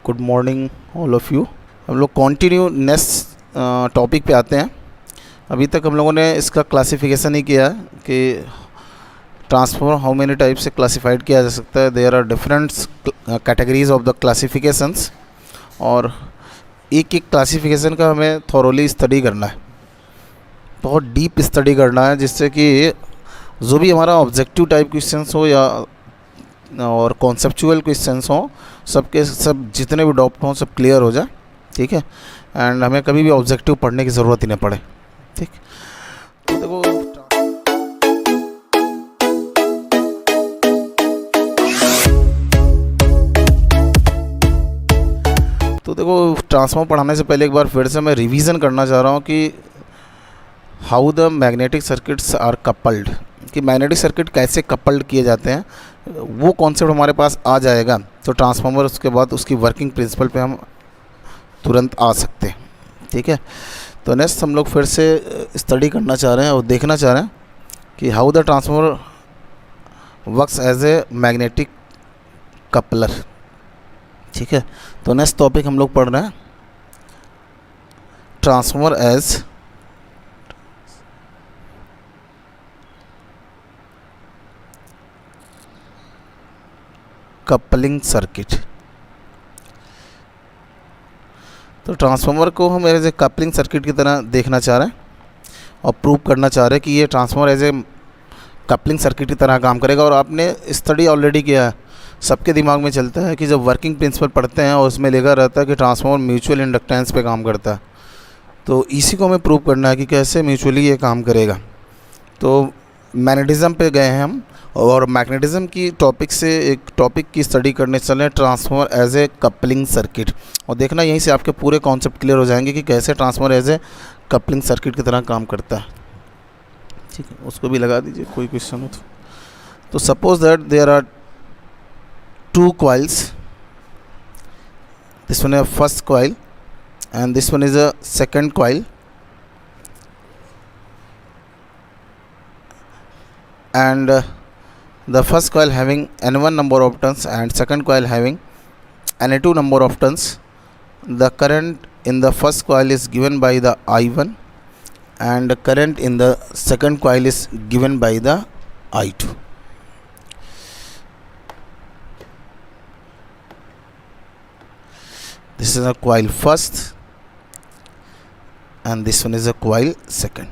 Good morning all of you. हम लोग continue next topic पे आते हैं। अभी तक हम लोगों ने इसका क्लासिफिकेशन ही किया है कि ट्रांसफॉर्मर हाउ मेनी टाइप से क्लासिफाइड किया जा सकता है। There are different categories of the classifications, और एक एक क्लासिफिकेशन का हमें थॉरोली स्टडी करना है, बहुत डीप स्टडी करना है, जिससे कि जो भी हमारा ऑब्जेक्टिव टाइप क्वेश्चंस हो या और कॉन्सेप्चुअल क्वेश्चंस हों, सबके सब जितने भी डाउट हों सब क्लियर हो जाए। ठीक है, एंड हमें कभी भी ऑब्जेक्टिव पढ़ने की ज़रूरत ही नहीं पड़े। ठीक, तो देखो ट्रांसफॉर्मर पढ़ाने से पहले एक बार फिर से मैं रिवीजन करना चाह रहा हूँ कि how the magnetic circuits are coupled, कि मैग्नेटिक सर्किट कैसे कपल्ड किए जाते हैं, वो कॉन्सेप्ट हमारे पास आ जाएगा तो ट्रांसफार्मर उसके बाद उसकी वर्किंग प्रिंसिपल पे हम तुरंत आ सकते हैं। ठीक है, तो नेक्स्ट हम लोग फिर से स्टडी करना चाह रहे हैं और देखना चाह रहे हैं कि how the transformer works as a magnetic coupler. ठीक है, तो नेक्स्ट टॉपिक हम लोग पढ़ रहे हैं ट्रांसफार्मर एज कपलिंग सर्किट। तो ट्रांसफार्मर को हम एज ए कपलिंग सर्किट की तरह देखना चाह रहे हैं और प्रूव करना चाह रहे हैं कि ये transformer as a coupling circuit की तरह काम करेगा। और आपने स्टडी ऑलरेडी किया है, सबके दिमाग में चलता है कि जब वर्किंग प्रिंसिपल पढ़ते हैं और उसमें लिखा रहता है कि ट्रांसफार्मर म्यूचुअल इंडक्टेंस पे काम करता है, तो इसी को हमें प्रूव करना है कि कैसे म्यूचुअली ये काम करेगा। तो मैग्नेटिज्म पे गए हैं हम, और मैग्नेटिज्म की टॉपिक से एक टॉपिक की स्टडी करने चले हैं transformer as a coupling circuit, और देखना यहीं से आपके पूरे कॉन्सेप्ट क्लियर हो जाएंगे कि कैसे transformer as a coupling circuit की तरह काम करता है। ठीक है, उसको भी लगा दीजिए कोई क्वेश्चन हो तो suppose that there are two coils, this one is a first coil and this one is a second coil, and the first coil having N1 number of turns and second coil having Na2 number of turns. The current in the first coil is given by the I1 and the current in the second coil is given by the I2. This is a coil first and this one is a coil second.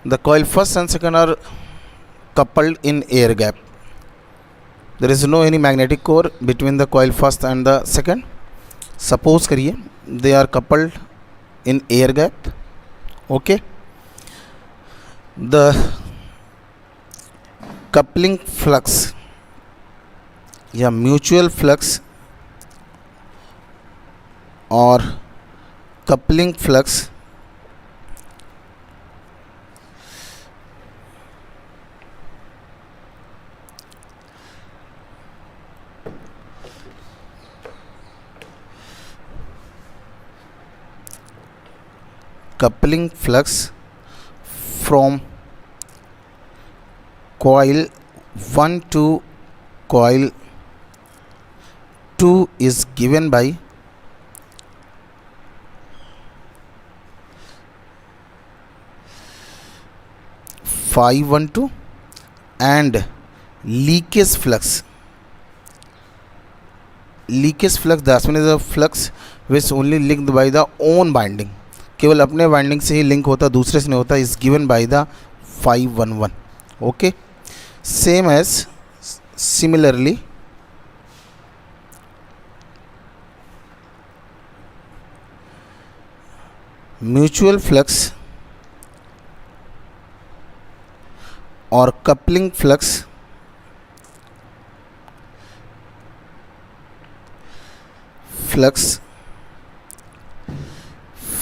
The coil first and second are coupled in air gap. There is no any magnetic core between the coil first and the second. Suppose करिए they are coupled in air gap. Okay. The coupling flux या mutual flux और coupling flux coupling flux from coil 1 to coil 2 is given by phi12 and leakage flux. Leakage flux, that one is a flux which only linked by the own winding, केवल अपने winding से ही link होता, दूसरे से नहीं होता, is given by the phi11. Okay, same as similarly mutual flux और coupling flux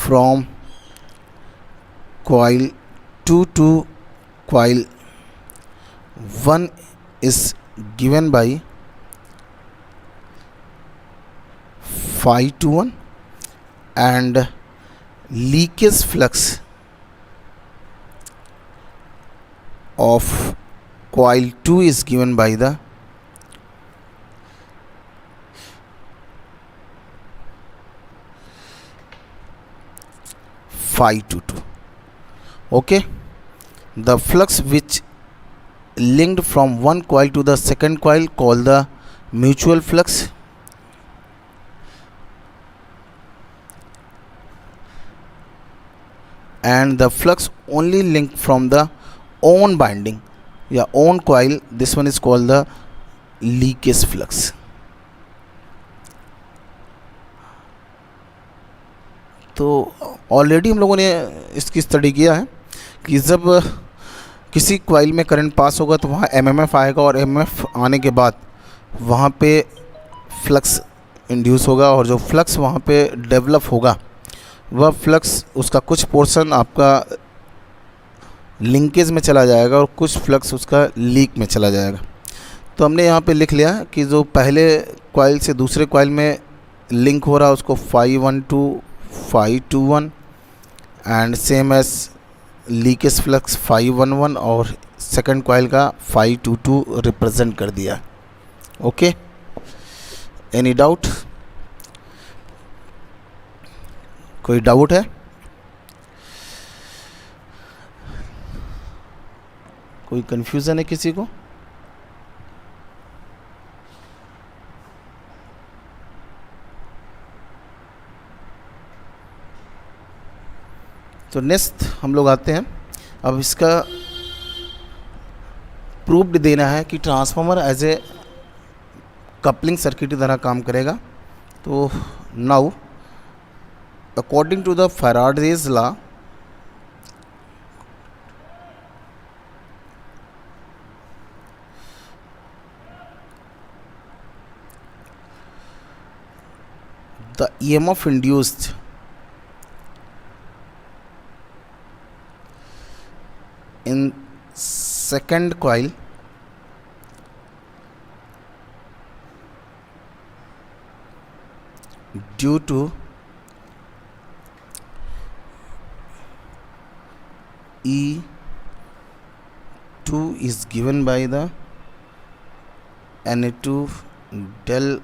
from coil 2 to coil 1 is given by phi21 and leakage flux of coil 2 is given by the phi22. Okay, the flux which linked from one coil to the second coil called the mutual flux, and the flux only linked from the own binding, own coil, this one is called the leakage flux. तो already हम लोगों ने इसकी study किया है कि जब किसी कॉइल में करंट पास होगा तो वहाँ एमएमएफ आएगा, और एमएमएफ आने के बाद वहाँ पे फ्लक्स इंड्यूस होगा, और जो फ्लक्स वहाँ पे डेवलप होगा वह फ्लक्स, उसका कुछ पोर्शन आपका लिंकेज में चला जाएगा और कुछ फ्लक्स उसका लीक में चला जाएगा। तो हमने यहाँ पे लिख लिया कि जो पहले कॉइल से दूसरे कॉइल में लिंक हो रहा है उसको phi12 phi21 and same as leakage flux phi11 और सेकंड कॉइल का phi22 रिप्रेजेंट कर दिया। Okay, any doubt? कोई डाउट है? कोई कंफ्यूजन है किसी को? तो नेक्स्ट हम लोग आते हैं, अब इसका प्रूफ देना है कि transformer as a coupling circuit की तरह काम करेगा। तो now according to the Faraday's law, the EMF induced in second coil due to E2 is given by the Na2 del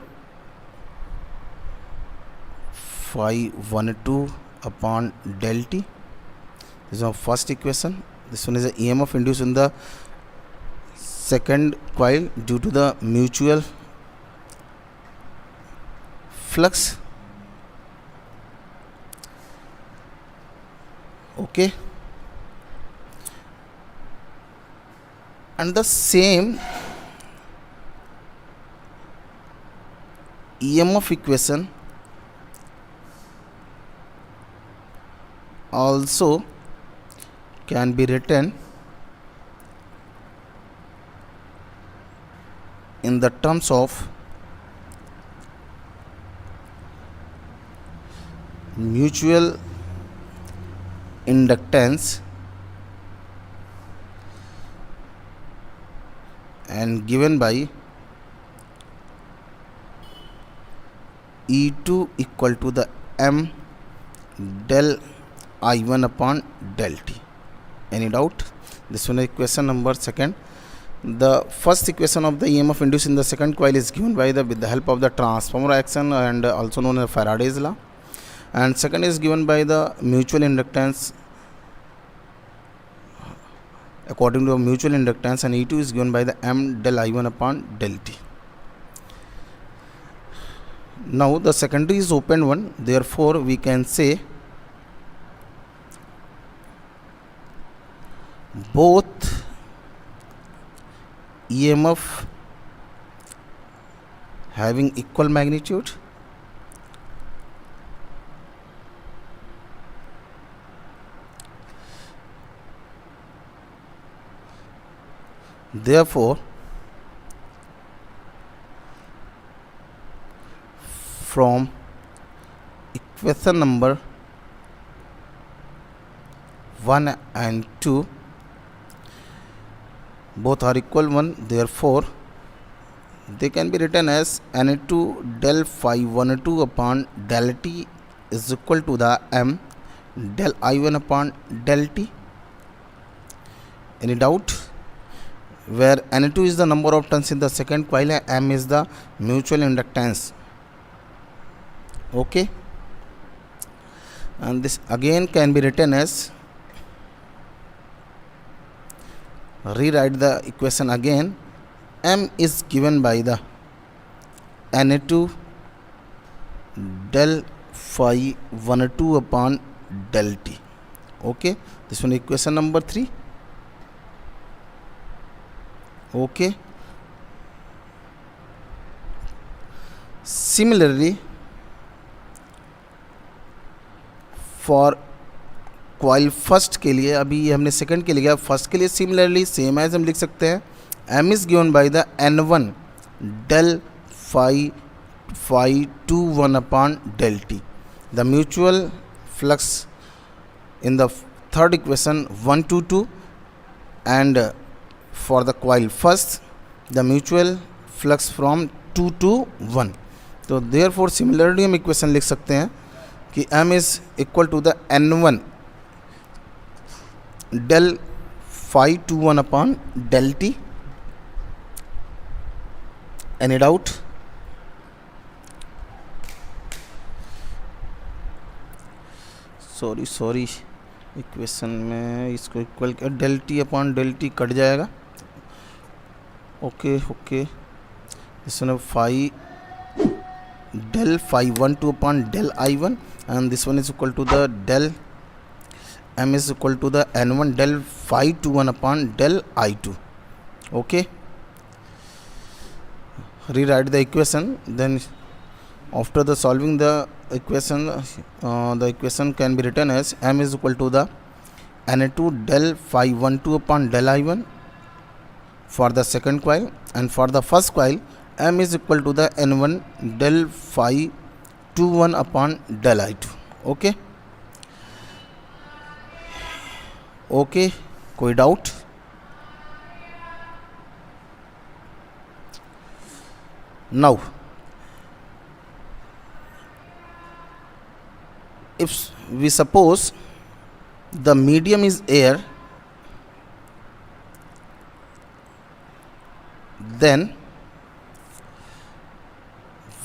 phi12 upon del t. This is our first equation. This one is the EMF induced in the second coil due to the mutual flux. Okay, and the same EMF equation also can be written in the terms of mutual inductance and given by E2 equal to the m del I1 upon del t. Any doubt? This one is equation number second. The first equation of the EMF induced in the second coil is given by with the help of the transformer action and also known as Faraday's law, and second is given by the mutual inductance according to mutual inductance, and E2 is given by the m del I1 upon del t. Now the secondary is open one, therefore we can say both EMF having equal magnitude, therefore from equation number 1 and 2 both are equal one, therefore they can be written as Na2 del phi12 upon del t is equal to the m del I1 upon del t. Any doubt? Where Na2 is the number of turns in the second coil and m is the mutual inductance. Okay, and this again can be written as, rewrite the equation again. M is given by the Na2 del phi 1 2 upon del T. Okay, this one equation number 3. Okay, similarly for coil first के लिए, अभी ये हमने second के लिए किया, first के लिए सिमिलरली सेम एज हम लिख सकते हैं, M is given by the N1 del phi 2 1 upon del T. The mutual flux in the third equation 1 2 2, and for the coil first the mutual flux from 2 to 1. तो therefore similarly हम equation लिख सकते हैं कि M is equal to the N1 del phi 2 1 upon del T. Any doubt? Sorry equation में इसको equal del T upon del T cut जाएगा. Okay इसमें phi del phi 1 2 upon del I1, and this one is equal to the del M is equal to the N1 del phi 2 1 upon del I2. Okay, rewrite the equation. Then after the solving the equation can be written as M is equal to the Na2 del phi 1 2 upon del I1 for the second coil, and for the first coil M is equal to the N1 del phi 2 1 upon del I2. Okay, कोई doubt? Now if we suppose the medium is air, then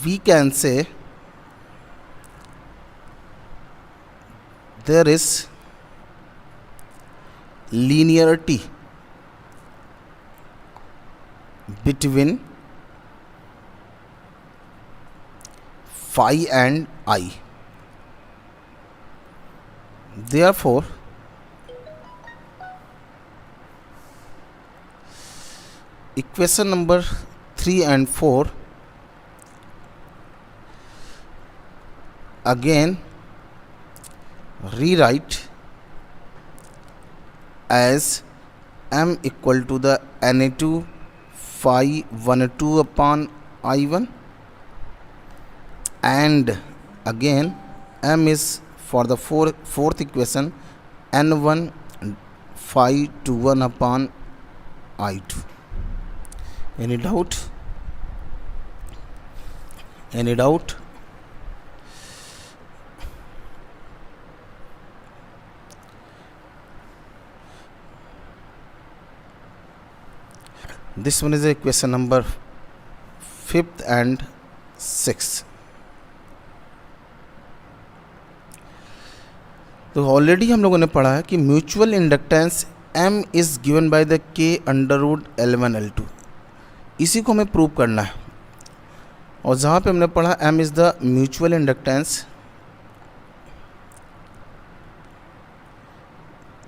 we can say there is linearity between phi and I. Therefore, equation number 3 and 4 again rewrite as M equal to the Na2 phi 1 2 upon I1, and again M is for the fourth equation N1 phi 2 1 upon I2. Any doubt? Any doubt? This one is the equation number 5th and 6th. तो already हम लोगों ने पढ़ा है कि mutual inductance M is given by the K under root L1 L2. इसी को हमें प्रूव करना है, और जहाँ पे हमने पढ़ा M is the mutual inductance,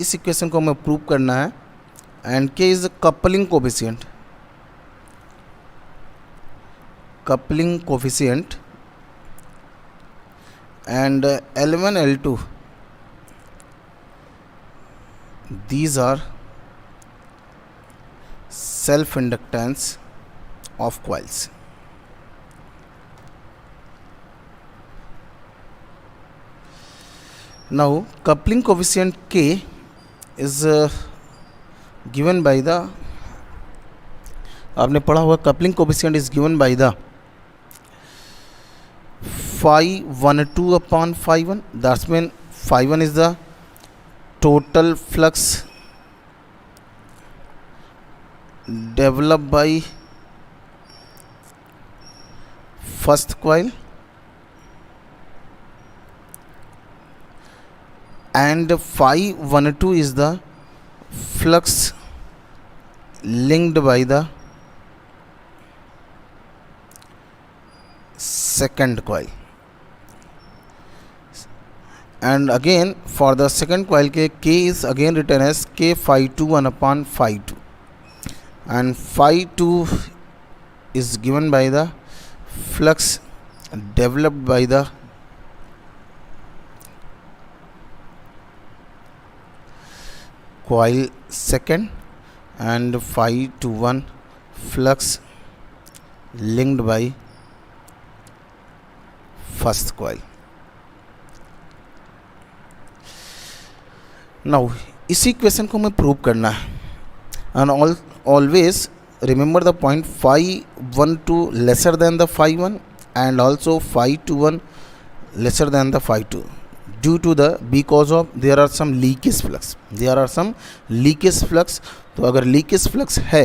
इस इक्वेशन को हमें प्रूव करना है, and K is the coupling coefficient, and L1 L2, these are self inductance of coils. Now coupling coefficient K is given by the, आपने पढ़ा हुआ coupling coefficient is given by the phi 1 2 upon phi 1. That's mean phi 1 is the total flux developed by first coil, and phi 12 is the flux linked by the second coil, and again for the second coil k is again written as k phi 2 1 upon phi 2, and phi 2 is given by the flux developed by the coil second, and phi 2 1 flux linked by first coil. Now इसी equation को हमें prove करना है, and always remember the point phi 1 2 lesser than the phi 1 and also phi 2 1 lesser than the phi 2 due to the because of there are some leakage flux. तो अगर leakage flux है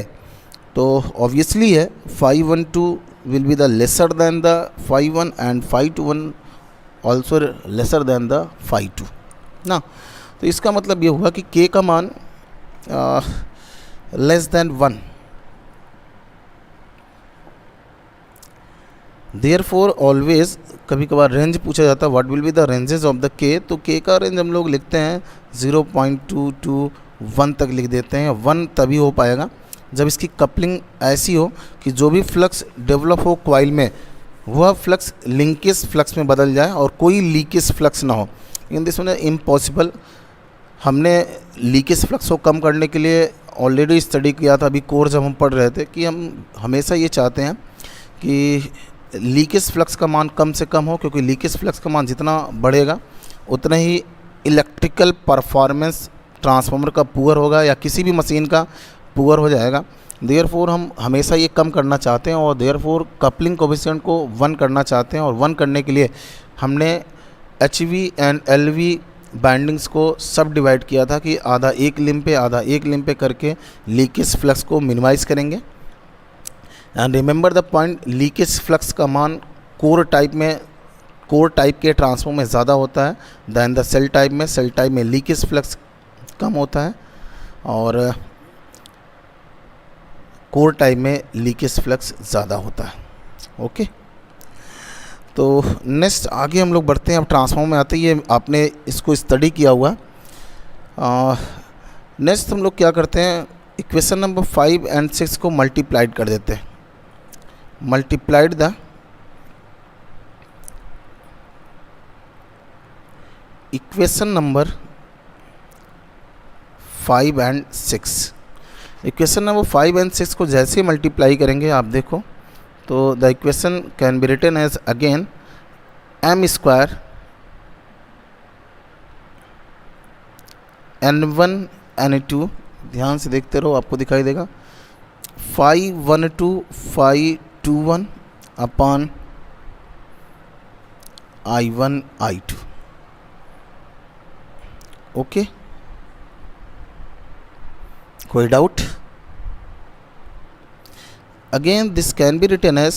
तो obviously है phi 1 2 will be the lesser than the phi 1 and phi 2 1 also lesser than the phi 2 ना. तो इसका मतलब ये हुआ कि k का मान लेस देन 1. देयरफॉर ऑलवेज कभी कभार रेंज पूछा जाता है, what will be the ranges of the के. तो के का रेंज हम लोग लिखते हैं 0.2 to 1 तक लिख देते हैं. 1 तभी हो पाएगा जब इसकी कपलिंग ऐसी हो कि जो भी फ्लक्स डेवलप हो कॉइल में वह फ्लक्स लिंकेज फ्लक्स में बदल जाए और कोई लीकेज फ्लक्स ना हो. इन दिस में इम्पॉसिबल. हमने लीकेज फ्लक्स को कम करने के लिए ऑलरेडी स्टडी किया था अभी कोर्स जब हम पढ़ रहे थे कि हम हमेशा ये चाहते हैं कि लीकेज फ्लक्स का मान कम से कम हो, क्योंकि लीकेज फ्लक्स का मान जितना बढ़ेगा उतना ही इलेक्ट्रिकल परफॉर्मेंस ट्रांसफार्मर का पुअर होगा या किसी भी मशीन का पुअर हो जाएगा. देयरफॉर हम हमेशा ये कम करना चाहते हैं और देयरफॉर कपलिंग कोएफिशिएंट को 1 करना चाहते हैं. और 1 करने के लिए हमने HV एंड LV बाइंडिंग्स को सब डिवाइड किया था कि आधा एक लिंब पे आधा एक लिंब पे करके लीकेज फ्लक्स को मिनिमाइज़ करेंगे. And remember the point, leakage flux का मान कोर टाइप के ट्रांसफॉर्मर में ज़्यादा होता है दैन द सेल टाइप में. सेल टाइप में लीकेज फ्लक्स कम होता है और कोर टाइप में लीकेज फ्लक्स ज़्यादा होता है. ओके, तो नेक्स्ट आगे हम लोग बढ़ते हैं. अब ट्रांसफॉर्मर में आते ही ये आपने इसको स्टडी किया हुआ. नेक्स्ट हम लोग क्या करते हैं, इक्वेशन नंबर 5 and 6 को मल्टीप्लाइड कर देते हैं. Multiplied the equation number 5 and 6. Equation number 5 and 6 को जैसे मल्टीप्लाई करेंगे आप देखो तो the equation can be written as again m square n1 n2. ध्यान से देखते रहो, आपको दिखाई देगा phi 1 2 phi 2 1 upon I1 I2. Okay, कोई doubt? Again this can be written as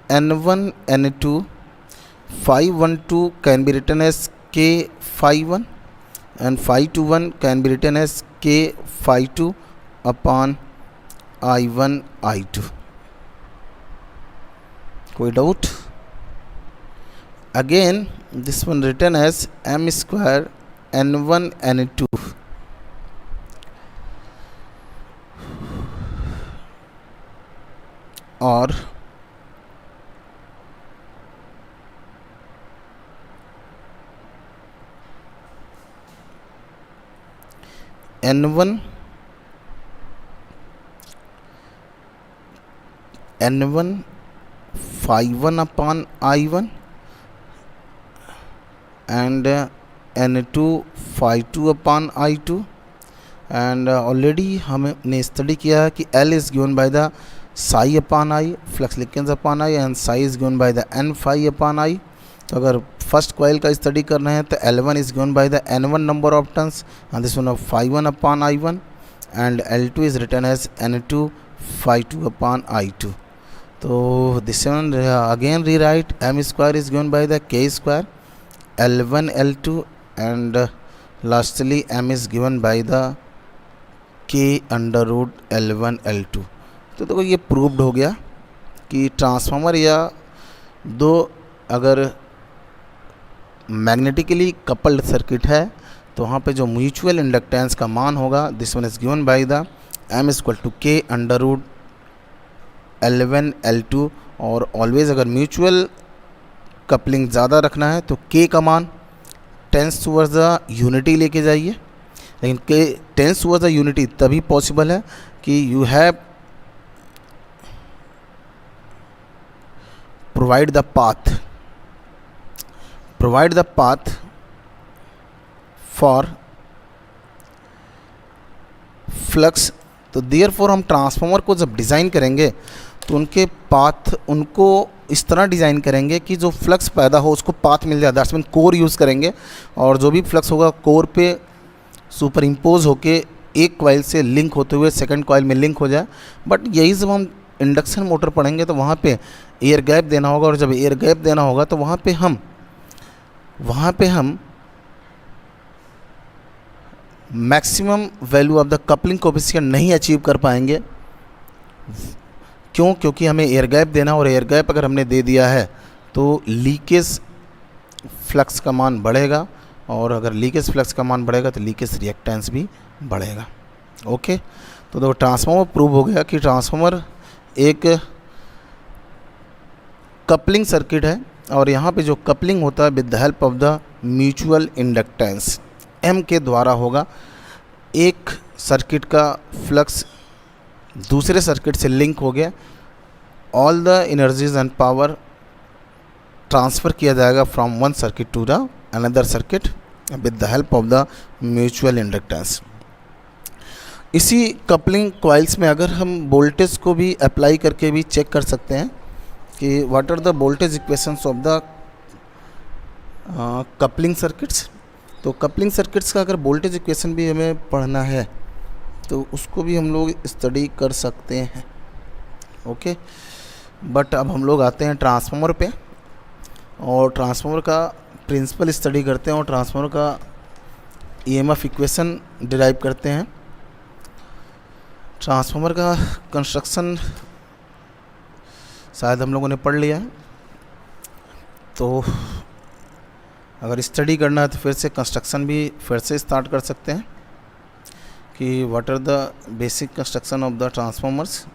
n1 n2. phi 1 2 can be written as k phi 1 and phi 2 1 can be written as k phi 2 upon I1 I2. कोई doubt? Again this one written as m square n1 n2 और n1 phi 1 upon I1 and n2 phi 2 upon I2. And already हमने study किया है कि L is given by the psi upon I, flux linkage upon I, and psi is given by the n phi upon I. तो अगर first coil का study करना है तो L1 is given by the n1 number of turns and this one of phi 1 upon I1 एंड L2 is written as n2 phi 2 upon I2. तो this one again rewrite m square is given by the k square L1 L2 and lastly m is given by the k under root L1 L2। तो देखो ये proved हो गया कि transformer या दो अगर मैग्नेटिकली कपल्ड सर्किट है तो वहाँ पे जो म्यूचुअल इंडक्टेंस का मान होगा this one is given by the m is equal to k under root L1 L2। और ऑलवेज अगर म्यूचुअल कपलिंग ज़्यादा रखना है तो k का मान टेंस टूवर्ड्स द यूनिटी लेके जाइए, लेकिन k tends towards the unity तभी पॉसिबल है कि you have provide the path for flux. तो देयरफॉर हम ट्रांसफार्मर को जब डिज़ाइन करेंगे तो उनके पाथ उनको इस तरह डिज़ाइन करेंगे कि जो फ्लक्स पैदा हो उसको पाथ मिल जाए। दैट्स मीन कोर यूज़ करेंगे और जो भी फ्लक्स होगा कोर पे सुपर इम्पोज होके एक कॉइल से लिंक होते हुए सेकंड कॉइल में लिंक हो जाए। बट यही जब हम इंडक्शन मोटर पढ़ेंगे तो वहाँ पे एयर गैप देना होगा, और जब एयर गैप देना होगा तो वहाँ पे हम maximum value of the coupling coefficient नहीं अचीव कर पाएंगे। क्यों? क्योंकि हमें एयर गैप देना, और एयर गैप अगर हमने दे दिया है तो लीकेज फ्लक्स का मान बढ़ेगा, और अगर लीकेज फ्लक्स का मान बढ़ेगा तो लीकेज रिएक्टेंस भी बढ़ेगा। ओके, तो देखो ट्रांसफार्मर प्रूव हो गया कि ट्रांसफार्मर एक कपलिंग सर्किट है, और यहाँ पे जो कपलिंग होता है with the help of the mutual inductance M के द्वारा होगा। एक सर्किट का फ्लक्स दूसरे सर्किट से लिंक हो गया, all the energies and power transfer किया जाएगा from one circuit to the another circuit with the help of the mutual inductance. इसी कपलिंग कॉइल्स में अगर हम वोल्टेज को भी अप्लाई करके भी चेक कर सकते हैं कि what are the voltage equations of the coupling circuits. तो कपलिंग सर्किट्स का अगर वोल्टेज इक्वेशन भी हमें पढ़ना है तो उसको भी हम लोग स्टडी कर सकते हैं। ओके, बट अब हम लोग आते हैं ट्रांसफार्मर पे, और ट्रांसफार्मर का प्रिंसिपल स्टडी करते हैं, और ट्रांसफार्मर का ईएमएफ इक्वेशन डिराइव करते हैं। ट्रांसफार्मर का कंस्ट्रक्शन शायद हम लोगों ने पढ़ लिया है, तो अगर स्टडी करना है तो फिर से कंस्ट्रक्शन भी फिर से स्टार्ट कर सकते हैं कि what are the basic construction of the transformers.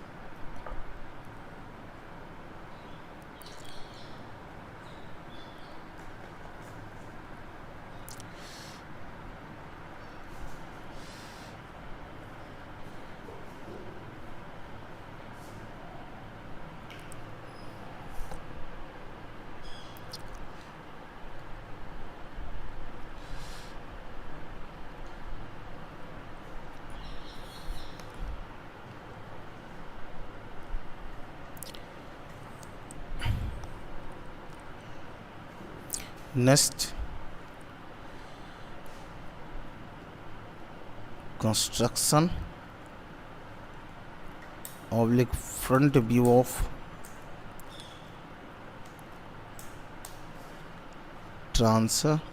Next construction oblique front view of transformers.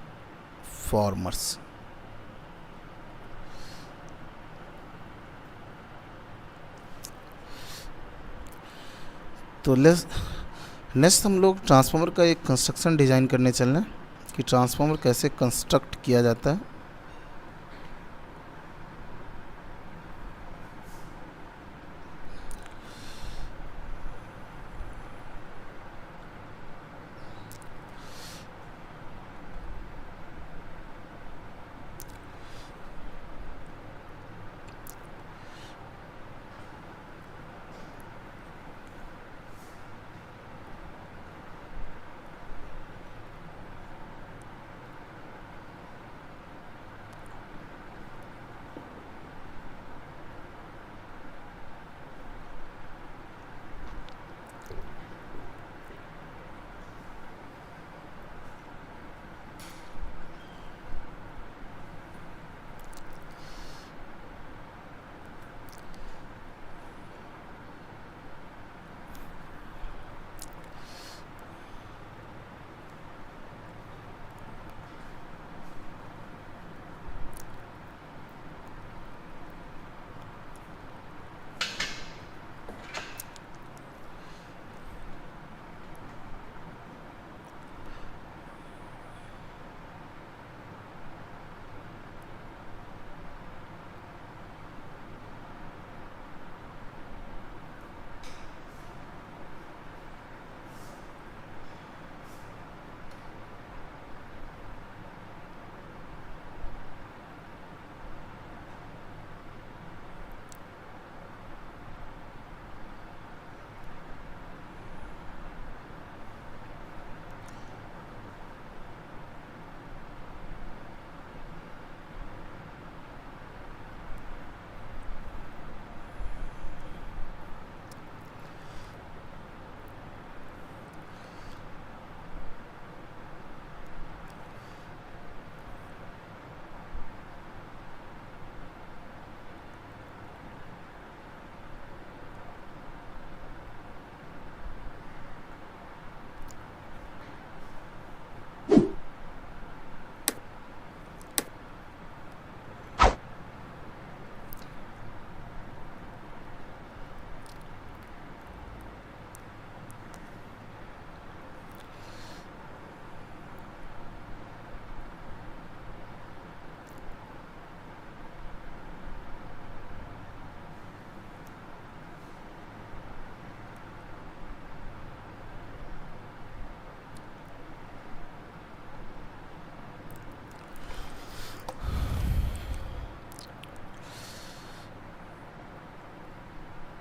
तो नेक्स्ट हम लोग ट्रांसफार्मर का एक कंस्ट्रक्शन डिज़ाइन करने चल रहे हैं कि ट्रांसफार्मर कैसे कंस्ट्रक्ट किया जाता है।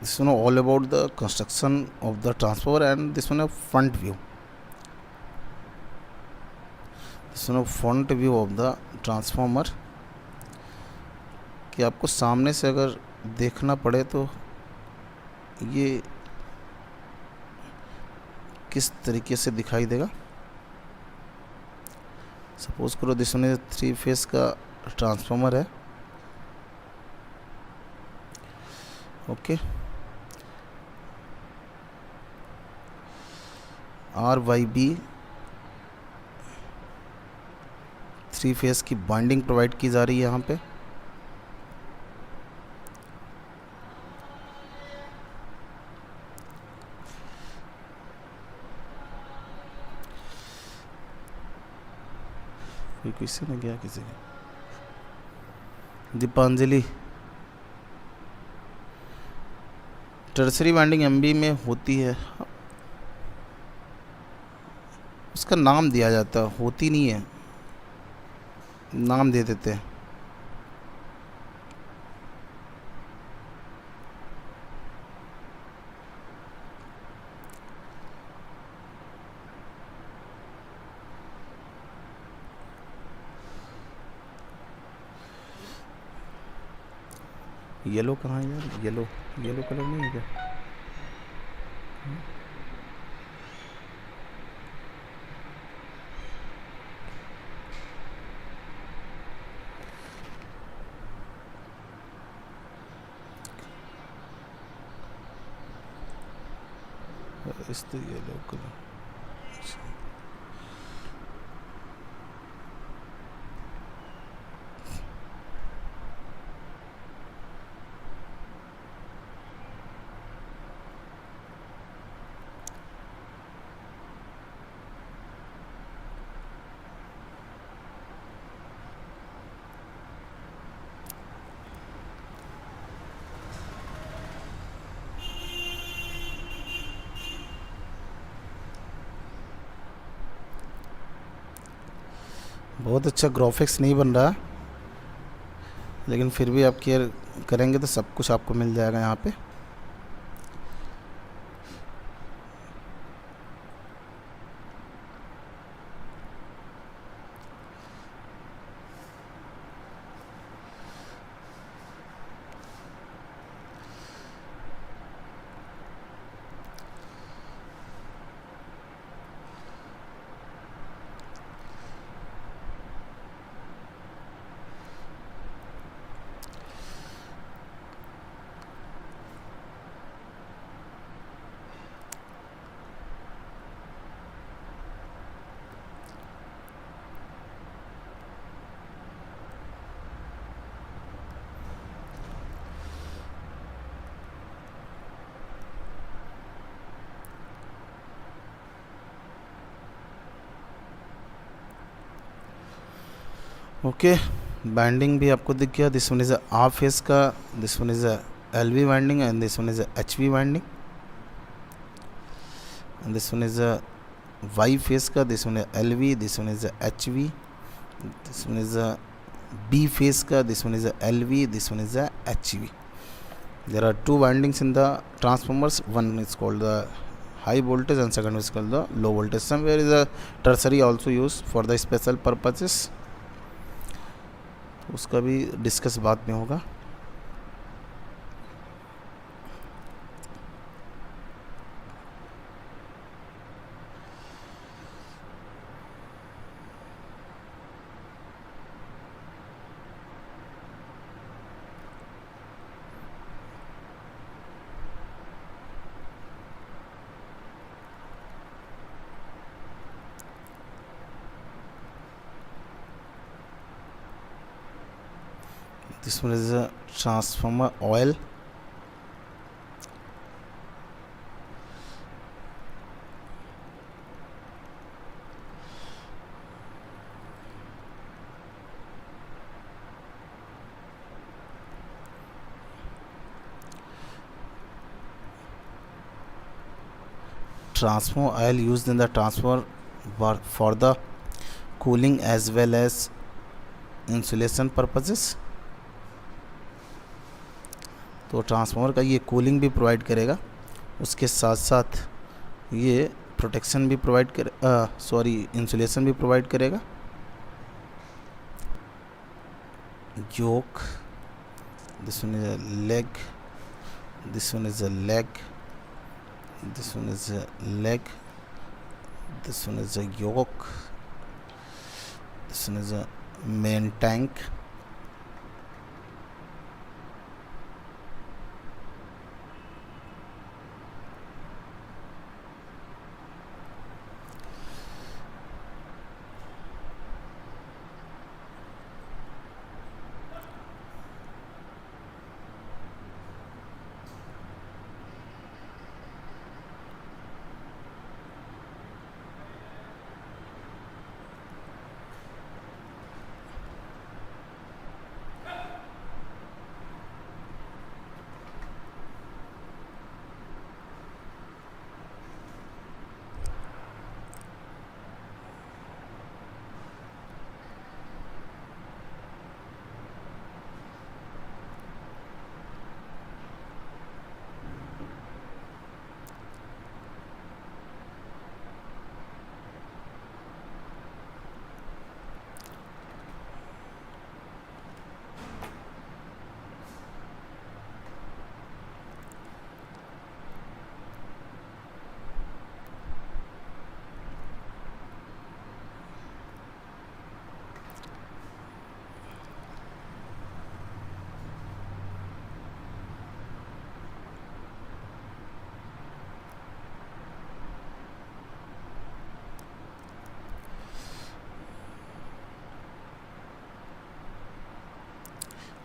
this one all about the construction of the transformer, and this one a front view. This one a front view of the transformer, कि आपको सामने से अगर देखना पड़े तो ये किस तरीके से दिखाई देगा। सपोज करो दिस वन इज 3 फेस का ट्रांसफार्मर है, ओके। RYB 3 फेस की बाइंडिंग प्रोवाइड की जा रही है यहाँ पे। किसी ने गया, किसी ने दीपांजलि। टर्सरी वाइंडिंग MB में होती है, उसका नाम दिया जाता है, होती नहीं है, नाम दे देते हैं। येलो कहाँ है यार, येलो येलो कलर नहीं है क्या? इस तो येलो कलर। बहुत अच्छा ग्राफिक्स नहीं बन रहा, लेकिन फिर भी आप केयर करेंगे तो सब कुछ आपको मिल जाएगा यहाँ पे। ओके, बाइंडिंग भी आपको दिख गया। This one is R phase का, this one is LV winding and this one is HV winding, and this one is Y phase का, this one is LV, this one is HV, this one is B phase का, this one is LV, this one is HV. There are two windings in the transformers. One is called the high voltage and second is called the low voltage. Somewhere is a tertiary also used for the special purposes. उसका भी discuss बाद में होगा। This one is a transformer oil. Transformer oil used in the transformer for the cooling as well as insulation purposes. तो transformer का ये cooling भी provide करेगा, उसके साथ साथ ये प्रोटेक्शन भी प्रोवाइड इंसुलेशन भी प्रोवाइड करेगा। योक, this one is a leg, this one is a leg, this one is a leg, this one is a yoke, this one is a main tank.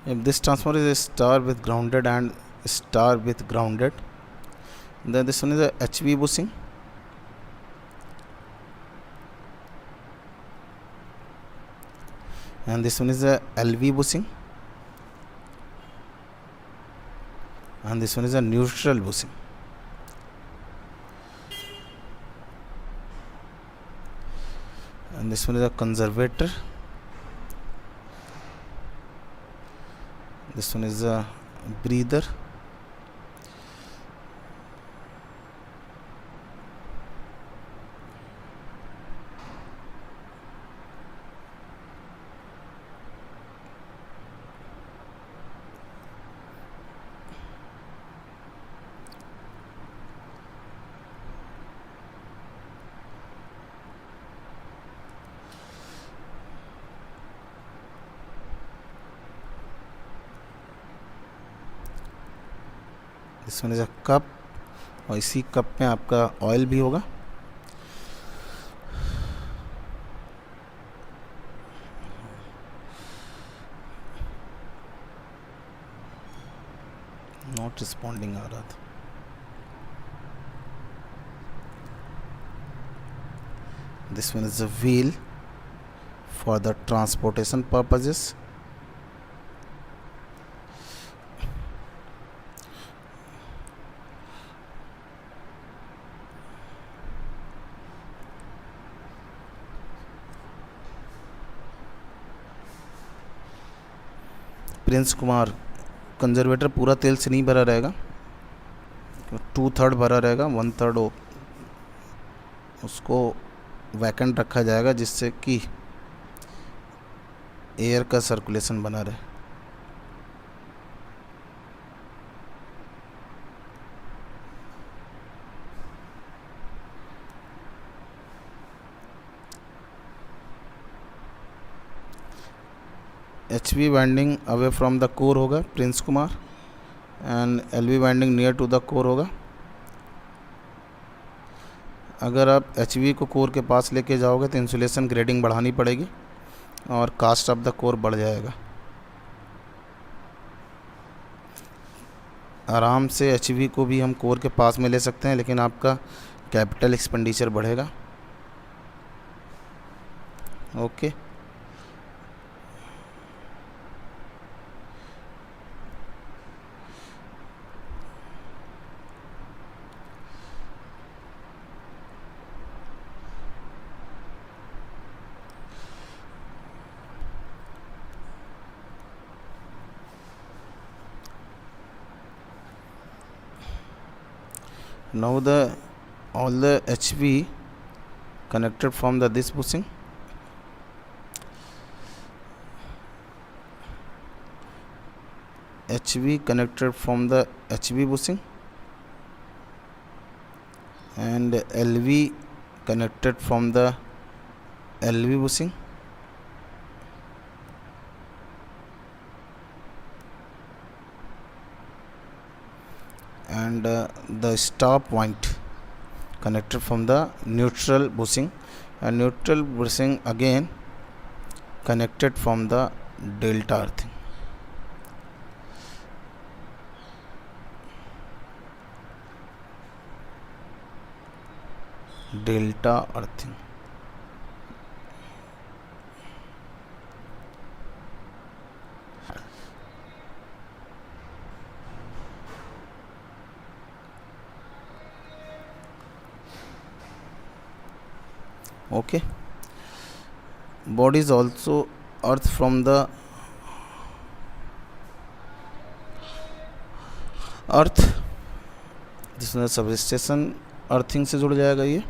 If this transformer is a star with grounded and star with grounded, then this one is a HV bushing, and this one is a LV bushing, and this one is a neutral bushing. And this one is a conservator, this one is a breather, this one is a cup, और इसी cup में आपका oil भी होगा। Not responding आ रहा था। This one is a wheel for the transportation purposes. Prince Kumar, conservator पूरा तेल से नहीं भरा रहेगा, 2/3 भरा रहेगा, 1/3 उसको वैकेंट रखा जाएगा जिससे कि एयर का सर्कुलेशन बना रहे। HV winding away from the core होगा Prince Kumar, and LV winding near to the core होगा। अगर आप HV को कोर के पास लेके जाओगे तो इंसुलेशन ग्रेडिंग बढ़ानी पड़ेगी और कास्ट ऑफ द कोर बढ़ जाएगा। आराम से HV को भी हम कोर के पास में ले सकते हैं, लेकिन आपका कैपिटल एक्सपेंडिचर बढ़ेगा। Okay, Now the all the HV connected from the this bushing, HV connected from the HV bushing, and LV connected from the LV bushing, and the stop point connected from the neutral bushing, and neutral bushing again connected from the delta earthing. Delta earthing. Okay. Body is also earth from the earth. जिसमें sub station earthing से जुड़ जाएगा ये.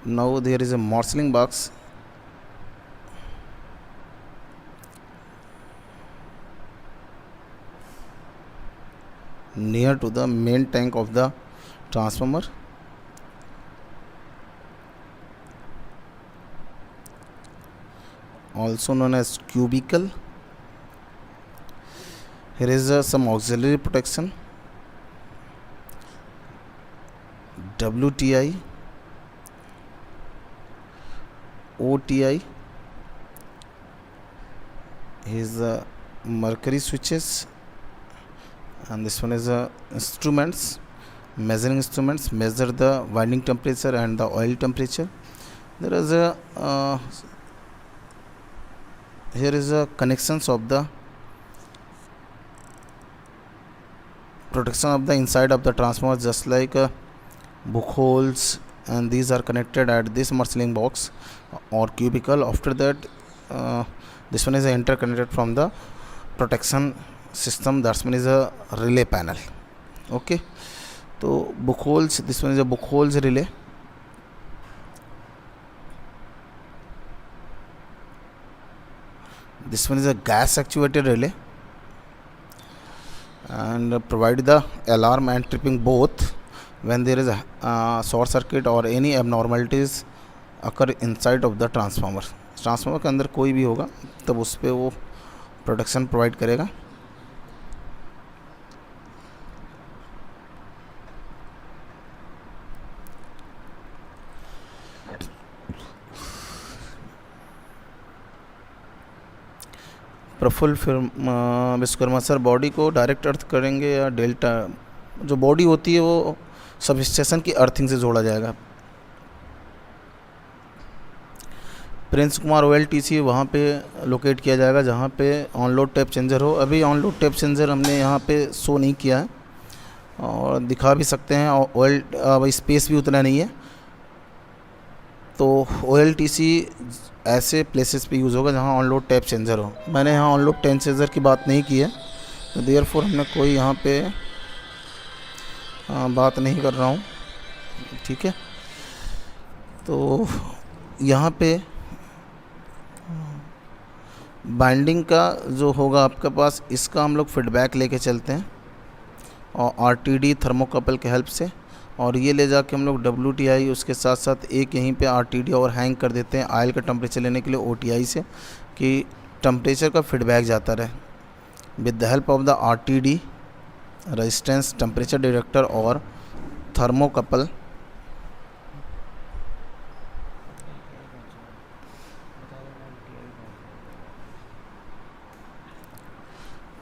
Now there is a marshalling box near to the main tank of the transformer. Also known as cubicle. Here is some auxiliary protection, WTI, OTI. Is mercury switches, and this one is instruments, measuring instruments, measure the winding temperature and the oil temperature. There is a here is a connections of the protection of the inside of the transformer, just like book holes, and these are connected at this marshalling box or cubicle. After that this one is interconnected from the protection system, that one is a relay panel. Okay, so book holes, this one is a book holes relay. This one is a gas actuated relay, and provide the alarm and tripping both when there is a short circuit or any abnormalities occur inside of the transformer. Transformer के अंदर कोई भी होगा तब उस पर वो protection provide करेगा. प्रफुल्ल विश्वकर्मा सर, बॉडी को डायरेक्ट अर्थ करेंगे या डेल्टा? जो बॉडी होती है वो सब स्टेशन की अर्थिंग से जोड़ा जाएगा. प्रिंस कुमार OLTC वहाँ पे लोकेट किया जाएगा जहाँ पे ऑनलोड टैप चेंजर हो. अभी ऑनलोड टैप चेंजर हमने यहाँ पे शो नहीं किया है और दिखा भी सकते हैं. ऑयल स्पेस भी उतना नहीं है, तो OLTC ऐसे प्लेसेस पे यूज़ होगा जहाँ ऑनलोड टैप चेंजर हो. मैंने यहाँ ऑनलोड टैप चेंजर की बात नहीं की है, तो देयरफॉर हमने कोई यहाँ पे बात नहीं कर रहा हूँ. ठीक है, तो यहाँ पे बाइंडिंग का जो होगा आपके पास, इसका हम लोग फीडबैक लेके चलते हैं और RTD थर्मोकपल के हेल्प से, और ये ले जाके हम लोग WTI उसके साथ साथ एक यहीं पे RTD और हैंग कर देते हैं ऑयल का टेम्परेचर लेने के लिए OTI से, कि टेम्परेचर का फीडबैक जाता रहे. With the help of the RTD resistance temperature detector और थर्मोकपल,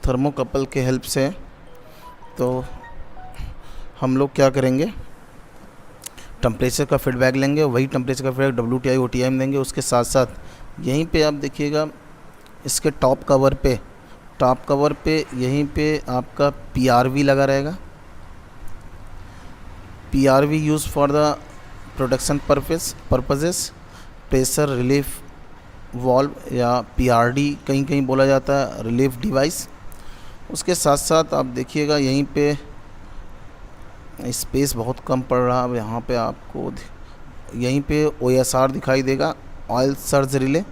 थर्मोकपल के हेल्प से तो हम लोग क्या करेंगे, टेम्परेचर का फीडबैक लेंगे. वही टेम्परेचर का फीडबैक WTI OTI में देंगे. उसके साथ साथ यहीं पे आप देखिएगा इसके टॉप कवर पे यहीं पे आपका PRV लगा रहेगा. PRV use for the protection purposes, pressure relief valve या PRD कहीं कहीं बोला जाता है, रिलीफ डिवाइस. उसके साथ साथ आप देखिएगा यहीं पे स्पेस बहुत कम पड़ रहा है। अब यहाँ पे आपको यहीं पे OSR दिखाई देगा, ऑयल सर्ज रिले।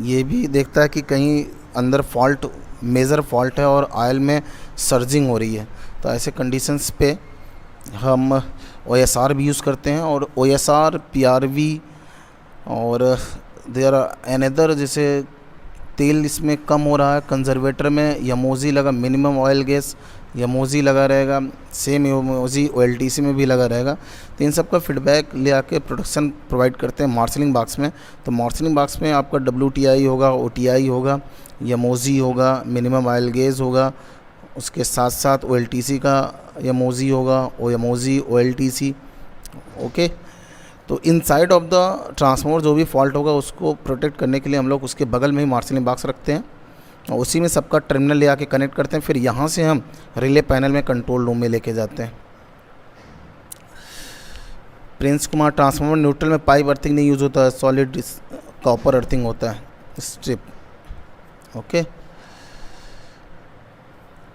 ये भी देखता है कि कहीं अंदर फॉल्ट, मेजर फॉल्ट है और ऑयल में सर्जिंग हो रही है। तो ऐसे कंडीशंस पे हम OSR भी यूज़ करते हैं। और OSR, PRV और देयर अनदर, जैसे तेल इसमें कम हो रहा है कंजर्वेटर में, यमोजी लगा, मिनिमम ऑयल गैस यमोजी लगा रहेगा, सेम यमोजी OLTC में भी लगा रहेगा। तो इन सब का फीडबैक ले आके प्रोडक्शन प्रोवाइड करते हैं मार्शलिंग बॉक्स में। तो मार्शलिंग बॉक्स में आपका WTI होगा, OTI होगा, यमोजी होगा, मिनिमम ऑयल गैस होगा, उसके साथ साथ OLTC का यमोजी होगा, यमोजी OLTC। ओके, तो इनसाइड ऑफ द ट्रांसफार्मर जो भी फॉल्ट होगा उसको प्रोटेक्ट करने के लिए हम लोग उसके बगल में ही मार्शलिंग बॉक्स रखते हैं और उसी में सबका टर्मिनल ले आके कनेक्ट करते हैं। फिर यहाँ से हम रिले पैनल में कंट्रोल रूम में लेके जाते हैं। प्रिंस कुमार, ट्रांसफार्मर न्यूट्रल में पाइप अर्थिंग नहीं यूज़ होता है, सॉलिड कॉपर अर्थिंग होता है, स्ट्रिप। ओके,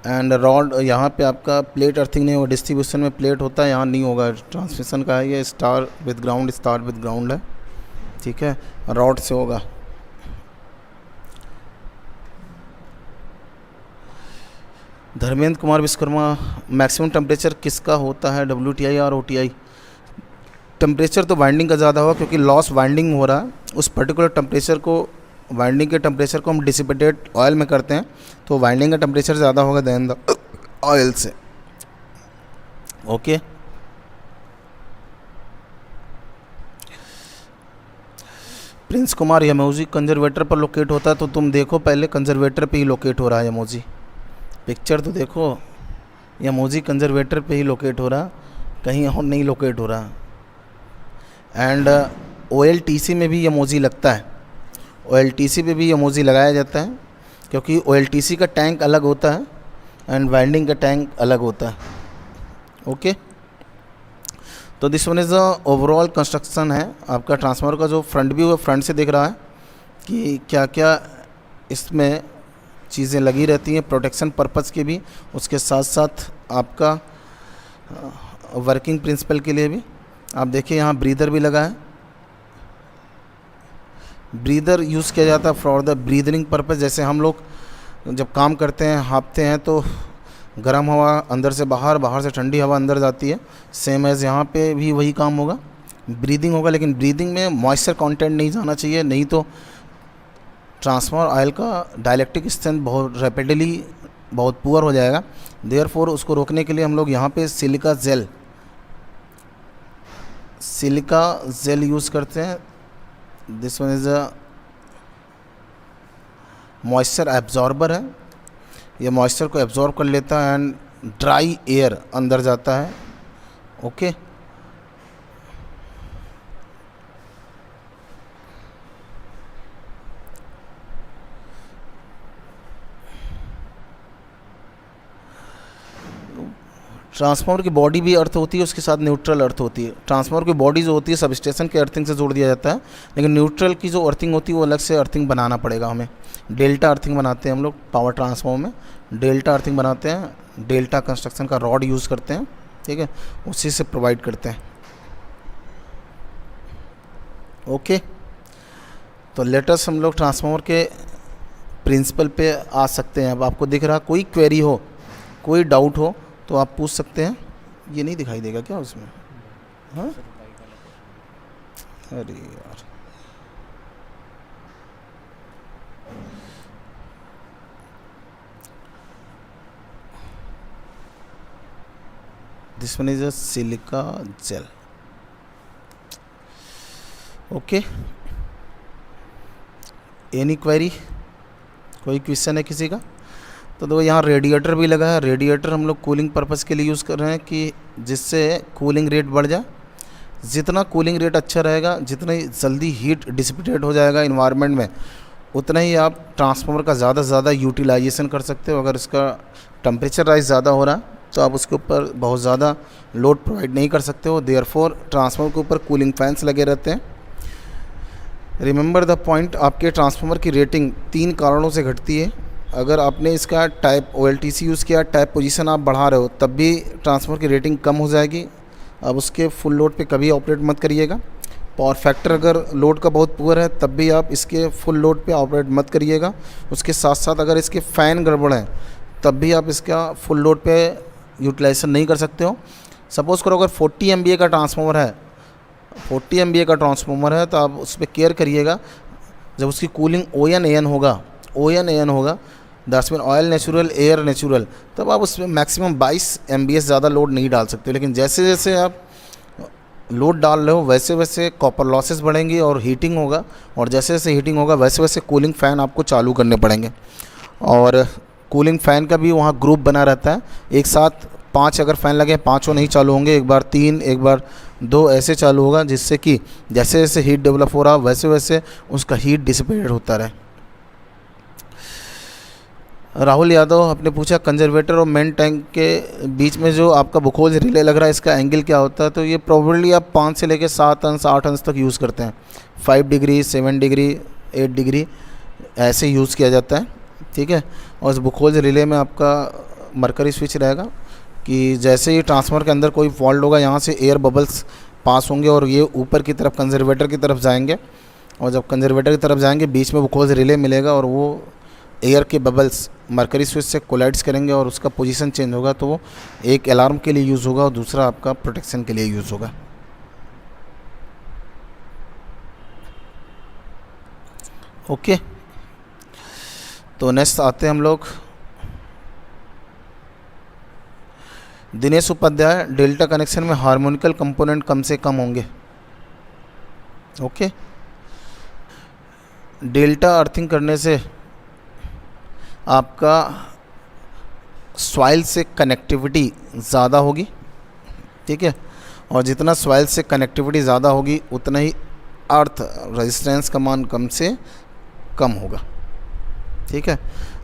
एंड रॉड, यहाँ पे आपका प्लेट अर्थिंग नहीं होगा, डिस्ट्रीब्यूशन में प्लेट होता है, यहाँ नहीं होगा। ट्रांसमिशन का है ये, स्टार विद ग्राउंड है, ठीक है, रॉड से होगा। धर्मेंद्र कुमार विश्वकर्मा, मैक्सिमम टेम्परेचर किसका होता है, WTI और OTI? टेम्परेचर तो वाइंडिंग का ज़्यादा होगा क्योंकि लॉस वाइंडिंग हो रहा है। उस पर्टिकुलर टेम्परेचर को, वाइंडिंग के टेम्परेचर को हम डिसिपेटेड ऑयल में करते हैं, तो वाइंडिंग का टेम्परेचर ज़्यादा होगा देन द ऑयल से। ओके, प्रिंस कुमार, यमोजी कंजर्वेटर पर लोकेट होता है, तो तुम देखो पहले कंजर्वेटर पे ही लोकेट हो रहा है यमोजी। पिक्चर तो देखो, यमोजी कंजर्वेटर पे ही लोकेट हो रहा, कहीं और नहीं लोकेट हो रहा। एंड OLTC में भी यमोजी लगता है, OLTC पे भी यमोजी लगाया जाता है क्योंकि OLTC का टैंक अलग होता है एंड वाइंडिंग का टैंक अलग होता है। ओके, तो this one is the overall construction है आपका ट्रांसफार्मर का। जो फ्रंट व्यू है, फ्रंट से दिख रहा है कि क्या क्या इसमें चीज़ें लगी रहती हैं प्रोटेक्शन पर्पज़ के भी, उसके साथ साथ आपका वर्किंग प्रिंसिपल के लिए भी। आप देखिए यहाँ ब्रीदर भी लगा है। ब्रीदर यूज़ किया जाता है फॉर द ब्रीदरिंग पर्पज़। जैसे हम लोग जब काम करते हैं, हाँफते हैं, तो गर्म हवा अंदर से बाहर, बाहर से ठंडी हवा अंदर जाती है। सेम एज़ यहाँ पे भी वही काम होगा, ब्रीदिंग होगा। लेकिन ब्रीदिंग में मॉइस्चर कंटेंट नहीं जाना चाहिए, नहीं तो ट्रांसफार्मर ऑयल का डाइलेक्ट्रिक स्ट्रेंथ बहुत रैपिडली बहुत पुअर हो जाएगा। देयरफॉर उसको रोकने के लिए हम लोग यहाँ पे सिलिका जेल यूज़ करते हैं। This one is a moisture absorber है, ये मॉइस्चर को एब्जॉर्ब कर लेता है एंड ड्राई एयर अंदर जाता है। ओके, ट्रांसफार्मर की बॉडी भी अर्थ होती है, उसके साथ न्यूट्रल अर्थ होती है। ट्रांसफार्मर की बॉडी जो होती है सबस्टेशन के अर्थिंग से जोड़ दिया जाता है, लेकिन न्यूट्रल की जो अर्थिंग होती है वो अलग से अर्थिंग बनाना पड़ेगा हमें। डेल्टा अर्थिंग बनाते हैं हम लोग पावर ट्रांसफार्मर में, डेल्टा अर्थिंग बनाते हैं, डेल्टा कंस्ट्रक्शन का रॉड यूज़ करते हैं, ठीक है, उसी से प्रोवाइड करते हैं। ओके, तो लेटेस्ट हम लोग ट्रांसफार्मर के प्रिंसिपल पे आ सकते हैं। अब आपको दिख रहा, कोई क्वेरी हो, कोई डाउट हो तो आप पूछ सकते हैं। ये नहीं दिखाई देगा क्या उसमें? हाँ, अरे यार, this one is a silica gel. Okay, any query, कोई क्वेश्चन है किसी का? तो देखो यहाँ रेडिएटर भी लगा है। रेडिएटर हम लोग कूलिंग पर्पज़ के लिए यूज़ कर रहे हैं कि जिससे कूलिंग रेट बढ़ जाए। जितना कूलिंग रेट अच्छा रहेगा, जितना ही जल्दी हीट डिसिपेट हो जाएगा इन्वायरमेंट में, उतना ही आप ट्रांसफार्मर का ज़्यादा से ज़्यादा यूटिलाइजेशन कर सकते हो। अगर इसका टेम्परेचर राइज ज़्यादा हो रहा है तो आप उसके ऊपर बहुत ज़्यादा लोड प्रोवाइड नहीं कर सकते हो। देयरफॉर ट्रांसफार्मर के ऊपर कूलिंग फैंस लगे रहते हैं। रिमेंबर द पॉइंट, आपके ट्रांसफार्मर की रेटिंग 3 कारणों से घटती है। अगर आपने इसका टाइप OLTC यूज़ किया, टाइप पोजीशन आप बढ़ा रहे हो, तब भी ट्रांसफार्मर की रेटिंग कम हो जाएगी। अब उसके फुल लोड पे कभी ऑपरेट मत करिएगा। पावर फैक्टर अगर लोड का बहुत पुअर है तब भी आप इसके फुल लोड पे ऑपरेट मत करिएगा। उसके साथ साथ अगर इसके फ़ैन गड़बड़ है तब भी आप इसका फुल लोड पे यूटिलाइजेशन नहीं कर सकते हो। सपोज़ करो अगर 40 MVA का ट्रांसफार्मर है, 40 MVA का ट्रांसफार्मर है, तो आप उस पर केयर करिएगा। जब उसकी कूलिंग ON AN होगा, that's mean oil natural, air natural, तब आप उसमें मैक्सिमम 22 MVA ज़्यादा लोड नहीं डाल सकते। लेकिन जैसे जैसे आप लोड डाल रहे हो वैसे वैसे कॉपर लॉसेस बढ़ेंगी और हीटिंग होगा, और जैसे जैसे हीटिंग होगा वैसे वैसे कूलिंग फ़ैन आपको चालू करने पड़ेंगे। और कूलिंग फ़ैन का भी वहाँ ग्रुप बना रहता है। एक साथ 5 अगर फ़ैन लगे, पाँचों नहीं चालू होंगे, एक बार 3, एक बार 2 ऐसे चालू होगा, जिससे कि जैसे जैसे हीट डेवलप हो रहा वैसे वैसे उसका हीट डिसिपेटेड होता रहे। राहुल यादव आपने पूछा कंजर्वेटर और मेन टैंक के बीच में जो आपका बुकोज रिले लग रहा है, इसका एंगल क्या होता है? तो ये प्रोबेबली आप 5 से लेकर 7 अंश 8 अंश तक यूज़ करते हैं। 5 डिग्री, 7 डिग्री, 8 डिग्री ऐसे यूज़ किया जाता है, ठीक है। और इस बुकोज रिले में आपका मरकरी स्विच रहेगा कि जैसे ही ट्रांसफार्मर के अंदर कोई फॉल्ट होगा, यहाँ से एयर बबल्स पास होंगे और ये ऊपर की तरफ कंजर्वेटर की तरफ जाएंगे, और जब कंजर्वेटर की तरफ जाएंगे बीच में बुकोज रिले मिलेगा और वो एयर के बबल्स मरकरी स्विच से कोलाइड्स करेंगे और उसका पोजीशन चेंज होगा। तो वो एक अलार्म के लिए यूज़ होगा और दूसरा आपका प्रोटेक्शन के लिए यूज़ होगा। ओके, तो नेक्स्ट आते हैं हम लोग दिनेश उपाध्याय, डेल्टा कनेक्शन में हार्मोनिकल कंपोनेंट कम से कम होंगे। ओके, डेल्टा अर्थिंग करने से आपका सॉइल से कनेक्टिविटी ज़्यादा होगी, ठीक है। और जितना सॉइल से कनेक्टिविटी ज़्यादा होगी उतना ही अर्थ रेजिस्टेंस का मान कम से कम होगा, ठीक है।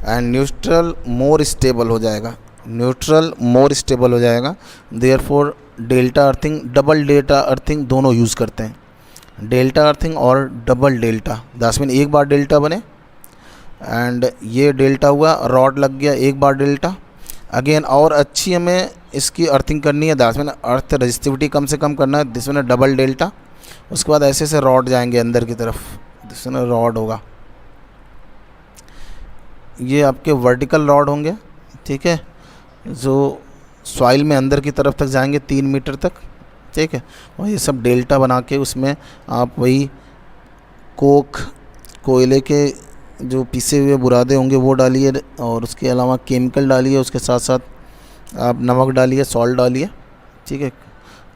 एंड न्यूट्रल मोर स्टेबल हो जाएगा, न्यूट्रल मोर स्टेबल हो जाएगा। Therefore delta earthing, double delta earthing दोनों यूज़ करते हैं। डेल्टा अर्थिंग और डबल डेल्टा, दैट्स मीन एक बार डेल्टा बने एंड ये डेल्टा हुआ, रॉड लग गया, एक बार डेल्टा अगेन। और अच्छी हमें इसकी अर्थिंग करनी है, दैट्स मीन अर्थ रजिस्टिविटी कम से कम करना है, दिस मीन डबल डेल्टा। उसके बाद ऐसे से रॉड जाएंगे अंदर की तरफ, दिस मीन रॉड होगा, ये आपके वर्टिकल रॉड होंगे, ठीक है, जो सॉइल में अंदर की तरफ तक जाएंगे 3 मीटर तक, ठीक है। और ये सब डेल्टा बना के उसमें आप वही कोक, कोयले के जो पिसे हुए बुरादे होंगे वो डालिए, और उसके अलावा केमिकल डालिए, उसके साथ साथ आप नमक डालिए, सॉल्ट डालिए, ठीक है।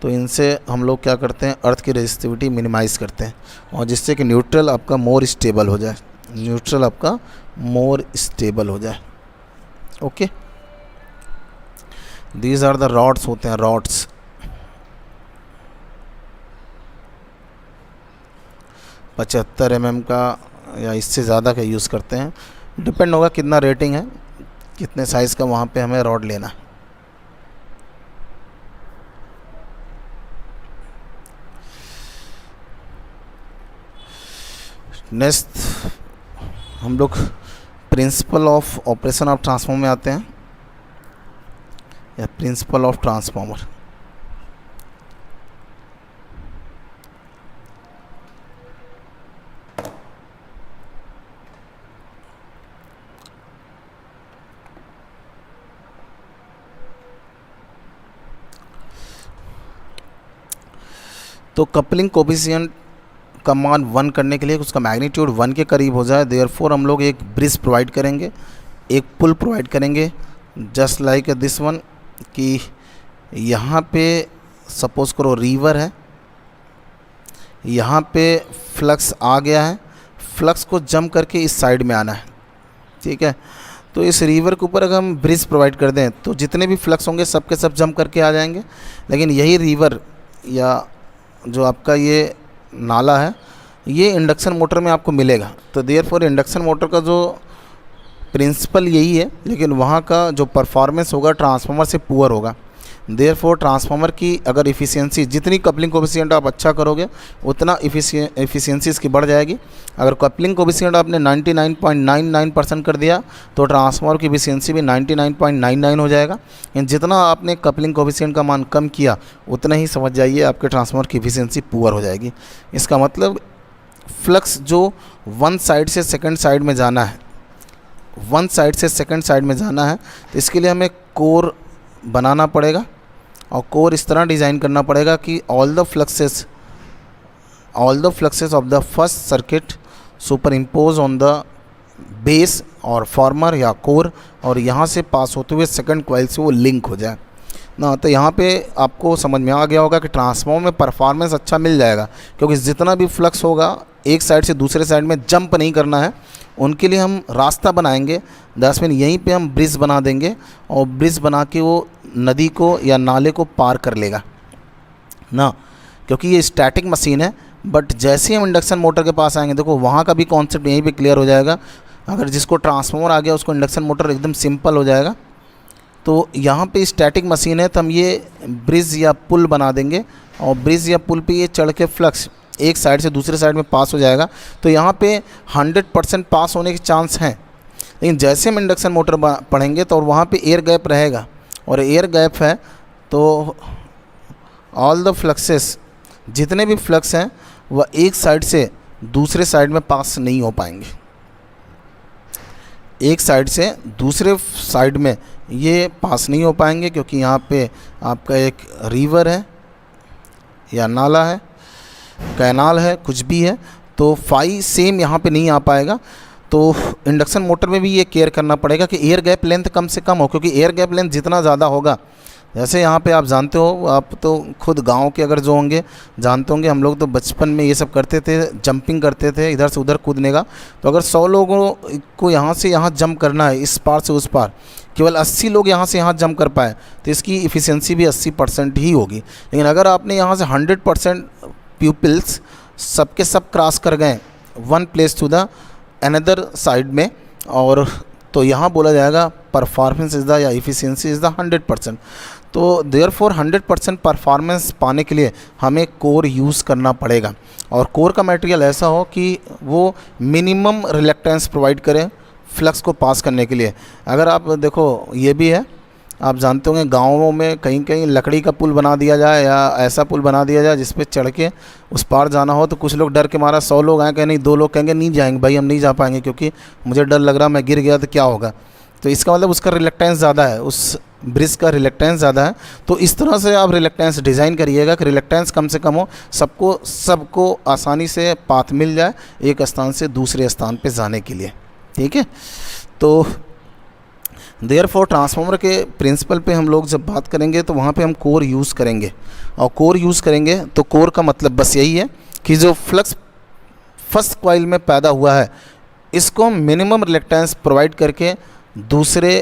तो इनसे हम लोग क्या करते हैं, अर्थ की रेजिस्टिविटी मिनिमाइज़ करते हैं, और जिससे कि न्यूट्रल आपका मोर स्टेबल हो जाए, न्यूट्रल आपका मोर स्टेबल हो जाए। Okay, these are the rods होते हैं, रॉड्स। पचहत्तर mm का या इससे ज़्यादा का यूज़ करते हैं, डिपेंड होगा कितना रेटिंग है, कितने साइज़ का वहाँ पे हमें रॉड लेना है। नेक्स्ट हम लोग principle of operation of transformer में आते हैं, या प्रिंसिपल ऑफ ट्रांसफार्मर। तो कपलिंग कोफिशिएंट का मान 1 करने के लिए उसका मैग्नीट्यूड 1 के करीब हो जाए, देयरफॉर हम लोग एक ब्रिज प्रोवाइड करेंगे, एक पुल प्रोवाइड करेंगे, जस्ट लाइक दिस वन, कि यहाँ पे सपोज़ करो रिवर है, यहाँ पे फ्लक्स आ गया है, फ्लक्स को जंप करके इस साइड में आना है, ठीक है। तो इस रिवर के ऊपर अगर हम ब्रिज प्रोवाइड कर दें तो जितने भी फ्लक्स होंगे सब के सब जंप करके आ जाएंगे। लेकिन यही रिवर या जो आपका ये नाला है, ये इंडक्शन मोटर में आपको मिलेगा। तो देयरफॉर इंडक्शन मोटर का जो प्रिंसिपल यही है, लेकिन वहाँ का जो परफॉर्मेंस होगा ट्रांसफार्मर से पुअर होगा। देयरफॉर ट्रांसफार्मर की अगर इफ़िशियंसी, जितनी कपलिंग कोएफिशिएंट आप अच्छा करोगे उतना इफ़िशियंसी इसकी बढ़ जाएगी। अगर कपलिंग कोएफिशिएंट आपने 99.99% कर दिया तो ट्रांसफार्मर की इफ़िशियंसी भी 99.99 हो जाएगा। जितना आपने कपलिंग कोएफिशिएंट का मान कम किया उतना ही समझ जाइए आपके ट्रांसफार्मर की इफ़िशियंसी पुअर हो जाएगी। इसका मतलब फ्लक्स जो वन साइड से सेकंड साइड में जाना है, वन साइड से सेकंड साइड में जाना है, तो इसके लिए हमें कोर बनाना पड़ेगा और कोर इस तरह डिज़ाइन करना पड़ेगा कि all the fluxes of the first circuit super impose on the base और फॉर्मर या कोर, और यहाँ से पास होते हुए सेकंड कॉइल से वो लिंक हो जाए ना। तो यहाँ पे आपको समझ में आ गया होगा कि ट्रांसफार्मर में परफॉर्मेंस अच्छा मिल जाएगा, क्योंकि जितना भी फ्लक्स होगा एक साइड से दूसरे साइड में जंप नहीं करना है। उनके लिए हम रास्ता बनाएंगे 10 मिनट, यहीं पे हम ब्रिज बना देंगे और ब्रिज बना के वो नदी को या नाले को पार कर लेगा ना, क्योंकि ये स्टैटिक मशीन है। बट जैसे ही हम इंडक्शन मोटर के पास आएंगे, देखो वहाँ का भी कॉन्सेप्ट यहीं पे क्लियर हो जाएगा। अगर जिसको ट्रांसफार्मर आ गया उसको इंडक्शन मोटर एकदम सिंपल हो जाएगा। तो यहाँ पे स्टैटिक मशीन है तो हम ये ब्रिज या पुल बना देंगे और ब्रिज या पुल पे ये चढ़ के फ्लक्स एक साइड से दूसरे साइड में पास हो जाएगा। तो यहाँ पे 100% पास होने के चांस हैं। लेकिन जैसे हम इंडक्शन मोटर पढ़ेंगे तो वहाँ पे एयर गैप रहेगा, और एयर गैप है तो ऑल द फ्लक्सेस, जितने भी फ्लक्स हैं वह एक साइड से दूसरे साइड में पास नहीं हो पाएंगे। एक साइड से दूसरे साइड में ये पास नहीं हो पाएंगे, क्योंकि यहाँ पे आपका एक रिवर है या नाला है, कैनाल है, कुछ भी है, तो फाई सेम यहाँ पे नहीं आ पाएगा। तो इंडक्शन मोटर में भी ये केयर करना पड़ेगा कि एयर गैप लेंथ कम से कम हो, क्योंकि एयर गैप लेंथ जितना ज़्यादा होगा, जैसे यहाँ पे आप जानते हो, आप तो खुद गांव के अगर जो होंगे जानते होंगे, हम लोग तो बचपन में ये सब करते थे, जंपिंग करते थे इधर से उधर कूदने का। तो अगर 100 लोगों को यहाँ से यहाँ जंप करना है, इस पार से उस पार, केवल 80 लोग यहाँ से यहाँ जंप कर पाए तो इसकी इफ़िशियंसी भी 80% ही होगी। लेकिन अगर आपने यहाँ से 100% पीपल्स सबके सब क्रॉस कर गए one place to the another side में, और तो यहाँ बोला जाएगा परफॉर्मेंस इज़ द या इफ़िशियंसी इज़ द 100%। तो देयरफॉर 100% परफॉर्मेंस पाने के लिए हमें कोर यूज़ करना पड़ेगा, और कोर का मटेरियल ऐसा हो कि वो मिनिमम रिलक्टेंस प्रोवाइड करे फ्लक्स को पास करने के लिए। अगर आप देखो, ये भी है, आप जानते होंगे गाँवों में कहीं कहीं लकड़ी का पुल बना दिया जाए या ऐसा पुल बना दिया जाए जिस पे चढ़ के उस पार जाना हो, तो कुछ लोग डर के मारा 100 लोग आए, कहें नहीं, 2 लोग कहेंगे नहीं जाएंगे भाई, हम नहीं जा पाएंगे क्योंकि मुझे डर लग रहा, मैं गिर गया तो क्या होगा। तो इसका मतलब उसका रिलक्टेंस ज़्यादा है, उस ब्रिज का रिलक्टेंस ज़्यादा है। तो इस तरह से आप रिलक्टेंस डिज़ाइन करिएगा कि रिलक्टेंस कम से कम हो, सबको आसानी से पाथ मिल जाए एक स्थान से दूसरे स्थान पे जाने के लिए। ठीक है, तो देयरफॉर ट्रांसफार्मर के प्रिंसिपल पे हम लोग जब बात करेंगे तो वहाँ पे हम कोर यूज़ करेंगे, और कोर यूज़ करेंगे तो कोर का मतलब बस यही है कि जो फ्लक्स फर्स्ट कॉइल में पैदा हुआ है इसको हम मिनिमम रिलक्टेंस प्रोवाइड करके दूसरे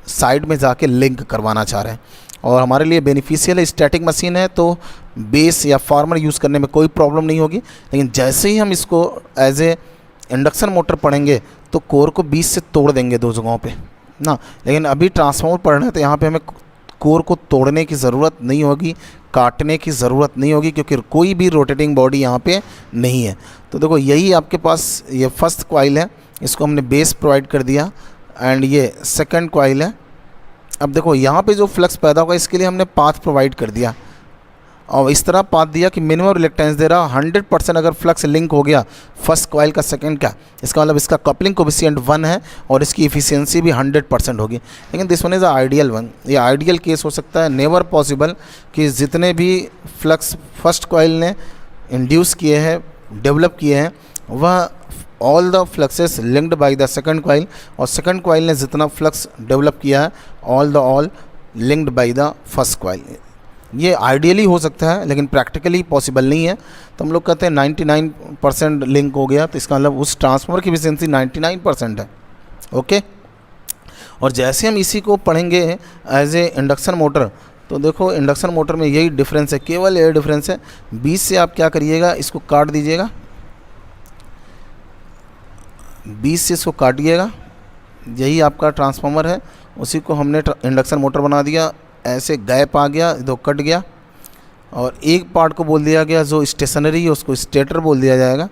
साइड में जाके लिंक करवाना चाह रहे हैं। और हमारे लिए बेनिफिशियल स्टैटिक मशीन है तो बेस या फार्मर यूज़ करने में कोई प्रॉब्लम नहीं होगी। लेकिन जैसे ही हम इसको एज ए इंडक्शन मोटर पढ़ेंगे तो कोर को बीच से तोड़ देंगे 2 जगहों पे ना। लेकिन अभी ट्रांसफार्मर पढ़ना है तो यहाँ पे हमें कोर को तोड़ने की ज़रूरत नहीं होगी, काटने की ज़रूरत नहीं होगी, क्योंकि कोई भी रोटेटिंग बॉडी यहाँ पे नहीं है। तो देखो, यही आपके पास ये फर्स्ट कॉइल है, इसको हमने बेस प्रोवाइड कर दिया, एंड ये सेकंड कॉइल है। अब देखो यहाँ पे जो फ्लक्स पैदा होगा इसके लिए हमने पाथ प्रोवाइड कर दिया, और इस तरह पाथ दिया कि मिनिमम रिलक्टेंस दे रहा। 100% अगर फ्लक्स लिंक हो गया फर्स्ट कॉइल का सेकंड का, इसका मतलब इसका कपलिंग कोएफिशिएंट 1 है और इसकी इफ़िशियंसी भी 100% होगी। लेकिन this one is ideal one, ये आइडियल केस हो सकता है, नेवर पॉसिबल कि जितने भी फ्लक्स फर्स्ट कॉइल ने इंड्यूस किए हैं, डेवलप किए हैं, वह all the fluxes linked by the second coil, और सेकंड कॉइल ने जितना फ्लक्स डेवलप किया है all linked by the first coil. ये आइडियली हो सकता है लेकिन प्रैक्टिकली पॉसिबल नहीं है। तो हम लोग कहते हैं 99% लिंक हो गया, तो इसका मतलब उस ट्रांसफार्मर की एफिशिएंसी 99% है। ओके, और जैसे हम इसी को पढ़ेंगे एज ए इंडक्शन मोटर, तो देखो इंडक्शन मोटर में यही डिफरेंस है, केवल यही डिफरेंस है। 20 से आप क्या करिएगा, इसको काट दीजिएगा, 20 से इसको काटिएगा, यही आपका ट्रांसफार्मर है, उसी को हमने इंडक्शन मोटर बना दिया। ऐसे गैप आ गया, दो कट गया, और एक पार्ट को बोल दिया गया जो स्टेशनरी है उसको स्टेटर बोल दिया जाएगा,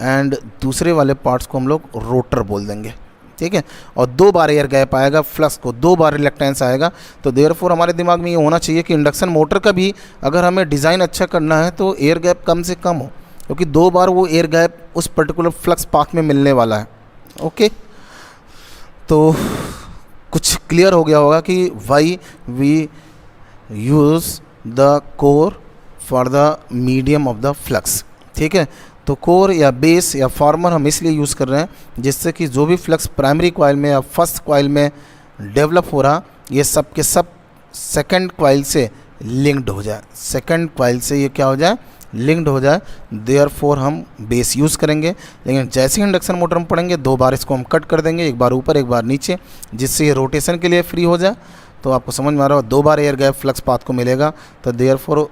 एंड दूसरे वाले पार्ट्स को हम लोग रोटर बोल देंगे, ठीक है। और 2 बार एयर गैप आएगा, फ्लक्स को 2 बार रिलक्टेंस आएगा। तो देयरफॉर हमारे दिमाग में ये होना चाहिए कि इंडक्शन मोटर का भी अगर हमें डिज़ाइन अच्छा करना है तो एयर गैप कम से कम हो, क्योंकि 2 बार वो एयर गैप उस पर्टिकुलर फ्लक्स पाथ में मिलने वाला है। ओके, तो कुछ क्लियर हो गया होगा कि why we use the core for the medium of the flux, ठीक है। तो कोर या बेस या फॉर्मर हम इसलिए यूज़ कर रहे हैं जिससे कि जो भी फ्लक्स प्राइमरी कॉइल में या फर्स्ट कॉइल में डेवलप हो रहा, ये सब के सब सेकंड कॉइल से लिंक्ड हो जाए, सेकंड कॉइल से ये क्या हो जाए, लिंक्ड हो जाए। देयरफॉर हम बेस यूज़ करेंगे। लेकिन जैसे ही इंडक्शन मोटर में पढ़ेंगे 2 बार इसको हम कट कर देंगे, एक बार ऊपर एक बार नीचे, जिससे ये रोटेशन के लिए फ्री हो जाए। तो आपको समझ में आ रहा हो, 2 बार एयर गैप फ्लक्स पाथ को मिलेगा, तो देयरफॉर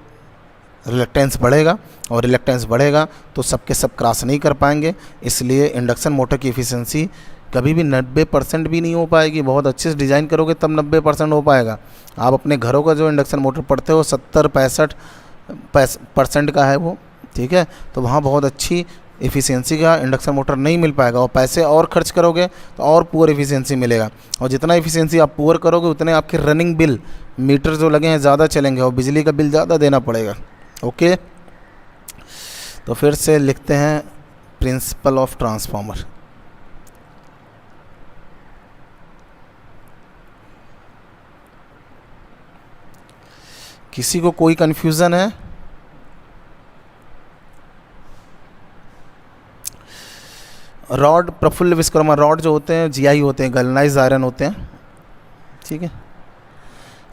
रिलक्टेंस बढ़ेगा, और रिलक्टेंस बढ़ेगा तो सबके सब क्रॉस नहीं कर पाएंगे। इसलिए इंडक्शन मोटर की एफिशिएंसी कभी भी 90% भी नहीं हो पाएगी। बहुत अच्छे से डिज़ाइन करोगे तब 90% हो पाएगा। आप अपने घरों का जो इंडक्शन मोटर पढ़ते हो 70-65% का है वो, ठीक है। तो वहाँ बहुत अच्छी एफिशिएंसी का इंडक्शन मोटर नहीं मिल पाएगा, और पैसे और खर्च करोगे तो और पुअर एफिशिएंसी मिलेगा। और जितना एफिशिएंसी आप पुअर करोगे उतने आपके रनिंग बिल, मीटर जो लगे हैं ज़्यादा चलेंगे, और बिजली का बिल ज़्यादा देना पड़ेगा। ओके, तो फिर से लिखते हैं प्रिंसिपल ऑफ ट्रांसफार्मर। किसी को कोई कन्फ्यूज़न है? रॉड, प्रफुल्ल विश्वकर्मा, रॉड जो होते हैं जीआई होते हैं, गैल्वनाइज्ड आयरन होते हैं, ठीक है।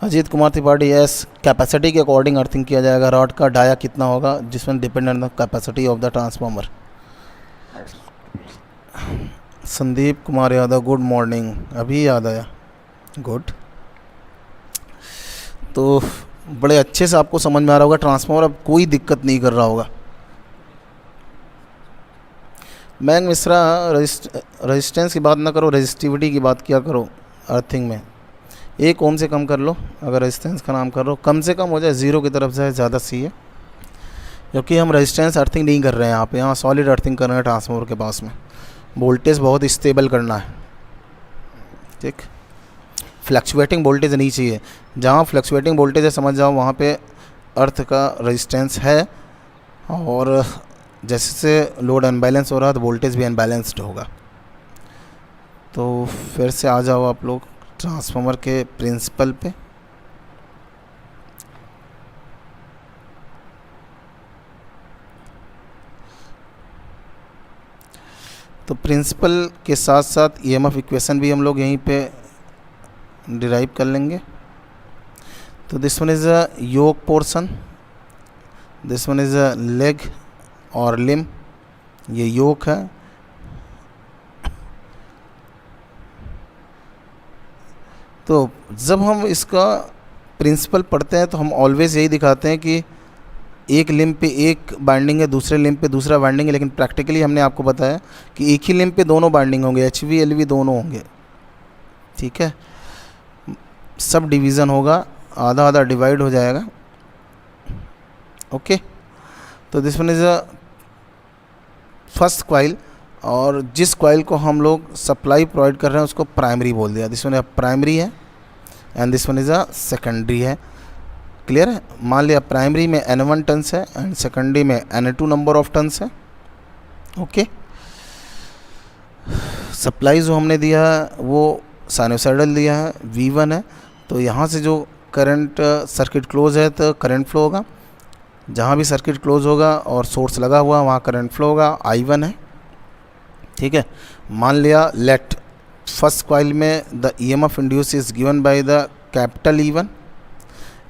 अजीत कुमार त्रिपाठी, यस, कैपेसिटी के अकॉर्डिंग अर्थिंग किया जाएगा। रॉड का डाया कितना होगा, जिसमें dependent the capacity of the transformer. Sandeep Kumar Yadav, good morning, अभी याद आया, गुड। तो बड़े अच्छे से आपको समझ में आ रहा होगा ट्रांसफार्मर, अब कोई दिक्कत नहीं कर रहा होगा। मैंग मिश्रा, रेजिस्टेंस की बात ना करो, रेजिस्टिविटी की बात किया करो अर्थिंग में। 1 ओम से कम कर लो, अगर रेजिस्टेंस का नाम कर लो, कम से कम हो जाए, 0 की तरफ जाए, ज़्यादा सही है। क्योंकि हम रेजिस्टेंस अर्थिंग नहीं कर रहे हैं यहाँ सॉलिड अर्थिंग कर रहे हैं ट्रांसफार्मर के पास में। वोल्टेज बहुत स्टेबल करना है, ठीक। फ्लक्चुएटिंग वोल्टेज नहीं चाहिए। जहाँ फ्लक्चुएटिंग वोल्टेज है समझ जाओ वहाँ पे अर्थ का रेजिस्टेंस है, और जैसे से लोड अनबैलेंस हो रहा है तो वोल्टेज भी अनबैलेंस्ड होगा। तो फिर से आ जाओ आप लोग ट्रांसफार्मर के प्रिंसिपल पे। तो प्रिंसिपल के साथ साथ ईएमएफ इक्वेशन भी हम लोग यहीं पे डिराइव कर लेंगे। तो this one is a yoke portion, this one is a leg और लिम, ये योक है। तो जब हम इसका प्रिंसिपल पढ़ते हैं तो हम ऑलवेज़ यही दिखाते हैं कि एक लिम्ब पे एक बाइंडिंग है, दूसरे लिम्ब पे दूसरा बाइंडिंग है, लेकिन प्रैक्टिकली हमने आपको बताया कि एक ही लिम्ब पे दोनों बाइंडिंग होंगे, HV LV दोनों होंगे, ठीक है। सब डिवीज़न होगा, आधा आधा डिवाइड हो जाएगा। ओके, तो this one is a first coil, और जिस कॉइल को हम लोग सप्लाई प्रोवाइड कर रहे हैं उसको प्राइमरी बोल दिया। दिस वन प्राइमरी है and this one is a secondary है। क्लियर है? मान लिया प्राइमरी में N1 टन्स है एंड सेकेंडरी में N2 नंबर ऑफ टन्स है। ओके, सप्लाई जो हमने दिया है वो साइनोसाइडल दिया है, V1 है। तो यहाँ से जो करंट सर्किट क्लोज है तो करंट फ्लो होगा, जहाँ भी सर्किट क्लोज होगा और सोर्स लगा हुआ वहाँ करंट फ्लो होगा, I1 है, ठीक है। मान लिया लेट फर्स्ट कॉइल में the EMF induce is given by the capital E1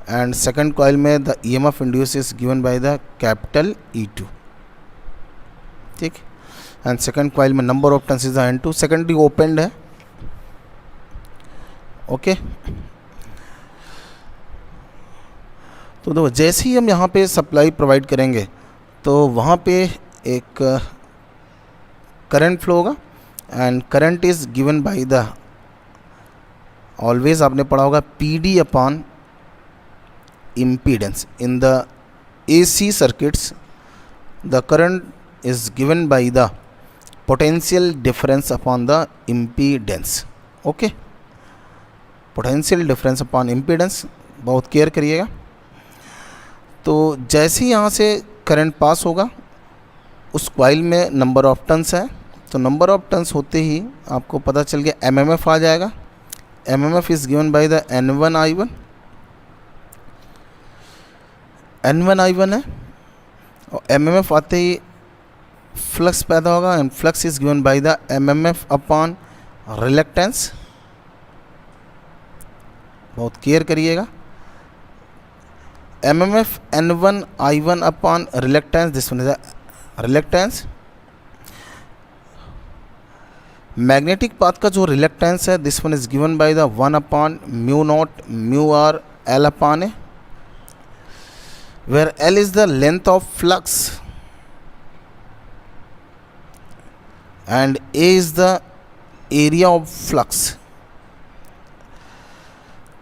and second coil में the EMF induce is given by the capital E2, ठीक। एंड सेकंड कॉइल में number of turns is N2, secondary opened है। Okay, तो देखो जैसे ही हम यहाँ पे सप्लाई प्रोवाइड करेंगे तो वहाँ पे एक करंट फ्लो होगा and current is given by the, always आपने पढ़ा होगा PD upon impedance. In the AC circuits, the current is given by the potential difference upon the impedance. Okay, potential difference upon impedance, बहुत care करिएगा। तो जैसे ही यहाँ से current pass होगा, उस कॉइल में नंबर ऑफ टर्न्स है, तो नंबर ऑफ टर्न्स होते ही आपको पता चल गया एमएमएफ आ जाएगा। MMF is given by the N1I1, N1I1 है, और एमएमएफ आते ही फ्लक्स पैदा होगा, and flux is given by the MMF upon reluctance. बहुत केयर करिएगा। MMF N1I1 upon reluctance, this one is reluctance. Magnetic path का जो रिलक्टेंस है, this one is given by the 1 upon mu not mu R L upon A, where L is the length of flux and A is the area of flux.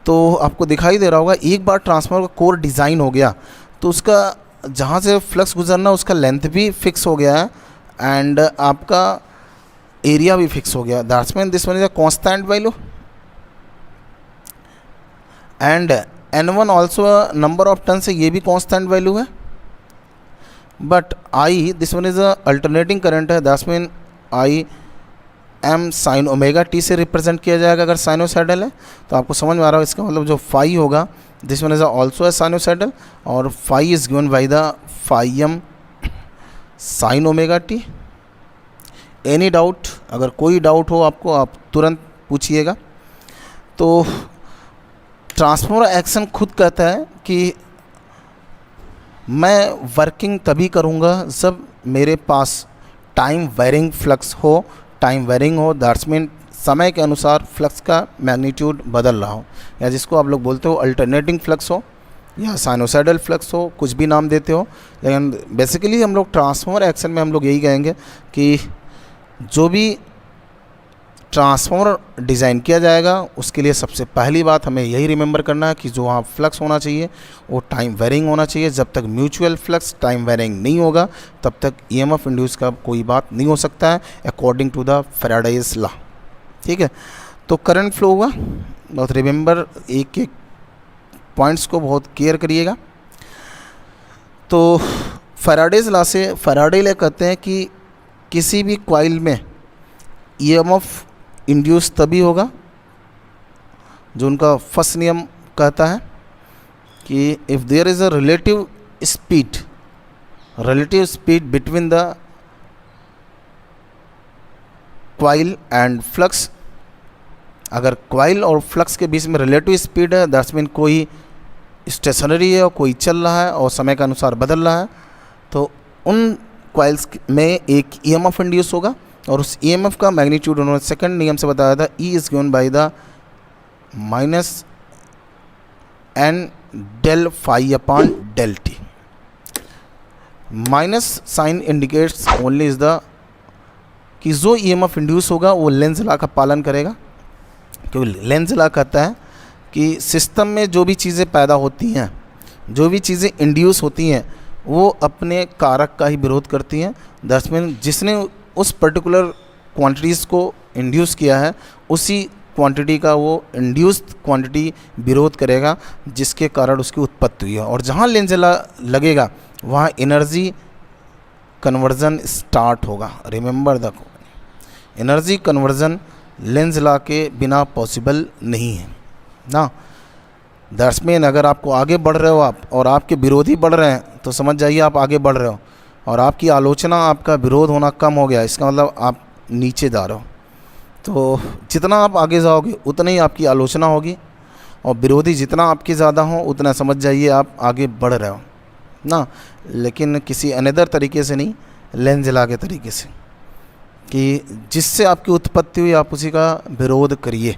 तो आपको दिखाई दे रहा होगा, एक बार ट्रांसफार्मर का कोर डिज़ाइन हो गया तो उसका जहाँ से फ्लक्स गुजरना उसका लेंथ भी फिक्स हो गया है, एंड आपका एरिया भी फिक्स हो गया। That's mean this one is a constant value, and N1 also number of turn से ये भी कांस्टेंट वैल्यू है। But I, this one is a alternating current है, that's mean I M sine omega T से represent किया जाएगा। अगर sinusoidal है तो आपको समझ में आ रहा है, इसका मतलब जो फाई होगा, this one is also a sinusoidal, और phi is given by the phi M sine omega T. Any doubt? अगर कोई डाउट हो आपको, आप तुरंत पूछिएगा। तो ट्रांसफार्मर एक्शन खुद कहता है कि मैं वर्किंग तभी करूँगा जब मेरे पास टाइम वेरिंग फ्लक्स हो, टाइम वेरिंग हो, दैट्स मीन समय के अनुसार फ्लक्स का मैग्नीट्यूड बदल रहा हो, या जिसको आप लोग बोलते हो अल्टरनेटिंग फ्लक्स हो या साइनोसाइडल फ्लक्स हो, कुछ भी नाम देते हो। लेकिन बेसिकली हम लोग ट्रांसफार्मर एक्शन में हम लोग यही कहेंगे कि जो भी ट्रांसफार्मर डिज़ाइन किया जाएगा उसके लिए सबसे पहली बात हमें यही रिमेंबर करना है कि जो वहाँ फ्लक्स होना चाहिए वो टाइम वेरिंग होना चाहिए। जब तक म्यूचुअल फ्लक्स टाइम वेरिंग नहीं होगा तब तक ईएमएफ इंड्यूस का कोई बात नहीं हो सकता है, according to the Faraday's law. ठीक है, तो करंट फ्लो हुआ, बहुत रिमेंबर, एक एक पॉइंट्स को बहुत केयर करिएगा। तो फैराडेज लॉ से, फैराडे लॉ कहते हैं कि किसी भी कॉइल में ईएमएफ इंड्यूस तभी होगा, जो उनका फर्स्ट नियम कहता है कि if there is a relative speed between the coil and flux. अगर कॉइल और फ्लक्स के बीच में रिलेटिव स्पीड है, दैट्स मीन कोई स्टेशनरी है और कोई चल रहा है और समय के अनुसार बदल रहा है, तो उन कॉइल्स में एक ईएमएफ इंड्यूस होगा, और उस ईएमएफ का मैग्नीट्यूड उन्होंने सेकंड नियम से बताया था, E is given by the minus N del phi upon del t. Minus sign indicates only is the कि जो ईएमएफ इंड्यूस होगा वो लेंज लॉ का पालन करेगा, क्योंकि लेंज लॉ कहता है कि सिस्टम में जो भी चीज़ें पैदा होती हैं, जो भी चीज़ें इंड्यूस होती हैं, वो अपने कारक का ही विरोध करती हैं। दैट्स मीन जिसने उस पर्टिकुलर क्वांटिटीज़ को इंड्यूस किया है, उसी क्वांटिटी का वो इंड्यूस्ड क्वांटिटी विरोध करेगा जिसके कारण उसकी उत्पत्ति हुई है। और जहाँ लेंज लॉ लगेगा वहाँ एनर्जी कन्वर्जन स्टार्ट होगा। Remember the energy conversion Lenz law के बिना पॉसिबल नहीं है ना। दैट्स मीन अगर आपको आगे बढ़ रहे हो आप और आपके विरोधी बढ़ रहे हैं तो समझ जाइए आप आगे बढ़ रहे हो, और आपकी आलोचना, आपका विरोध होना कम हो गया, इसका मतलब आप नीचे जा रहे हो। तो जितना आप आगे जाओगे उतना ही आपकी आलोचना होगी, और विरोधी जितना आपके ज़्यादा हो उतना समझ जाइए आप आगे बढ़ रहे हो ना। लेकिन किसी अनदर तरीके से नहीं, लेंज लॉ के तरीके से, कि जिससे आपकी उत्पत्ति हुई आप उसी का विरोध करिए।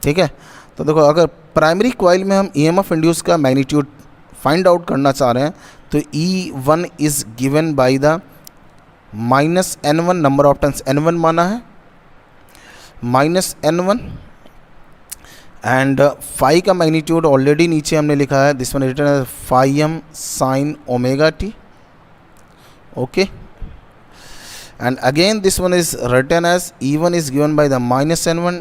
ठीक है, तो देखो अगर प्राइमरी कॉइल में हम ईएमएफ इंड्यूस का मैग्नीट्यूड फाइंड आउट करना चाह रहे हैं तो E1 is given by the minus N1, number of turns N1 माना है, माइनस N1, एंड फाई का मैग्नीट्यूड ऑलरेडी नीचे हमने लिखा है, this one written as phi M sine omega T. Okay, and again this one is written as E1 is given by the minus n1.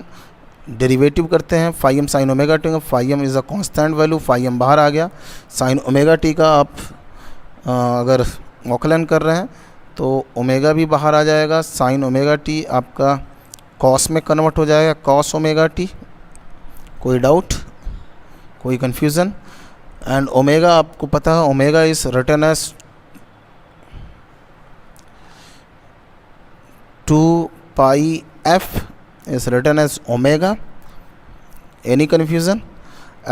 Derivative करते हैं phi M sine omega T. Phi M is a constant value, phi M बाहर आ गया. Sign omega T का आप अगर औकलन कर रहे हैं तो ओमेगा भी बाहर आ जाएगा. साइन ओमेगा टी आपका कॉस में कन्वर्ट हो जाएगा, कॉस ओमेगा टी. कोई डाउट, कोई कन्फ्यूज़न? एंड ओमेगा आपको पता है, omega is written as 2 pi f is written as omega. Any confusion?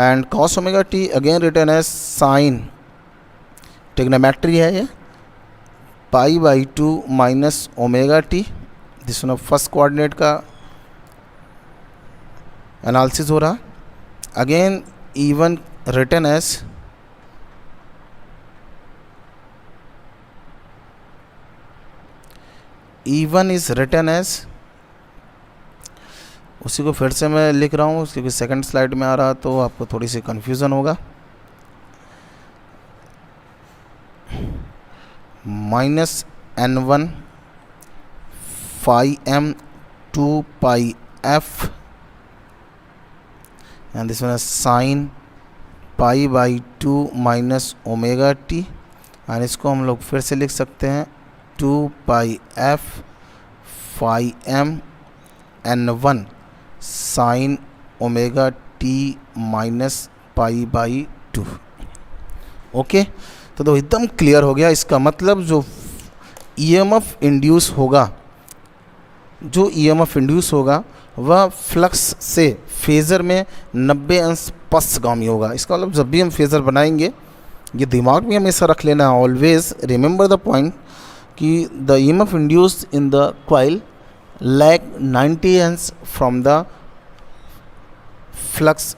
And cos omega t again written as sine, trigonometry है ये, pi by 2 minus omega t. This one first coordinate का analysis हो रहा. Again E1 written as E1 is written as, उसी को फिर से मैं लिख रहा हूँ क्योंकि सेकंड स्लाइड में आ रहा तो आपको थोड़ी सी कन्फ्यूज़न होगा. Minus n1 phi m 2 pi f and this one is sine pi by 2 minus omega T. And इसको हम लोग फिर से लिख सकते हैं 2 pi f phi m n1 sine omega T minus pi by 2. Okay, तो एकदम क्लियर हो गया. इसका मतलब जो EMF इंड्यूस होगा, जो EMF इंड्यूस होगा वह फ्लक्स से फेज़र में 90 अंश पश्चगामी होगा. इसका मतलब जब भी हम फेज़र बनाएंगे, ये दिमाग में हमेशा रख लेना है, ऑलवेज रिमेंबर द पॉइंट कि the EMF induced in the coil lag 90 अंश from the flux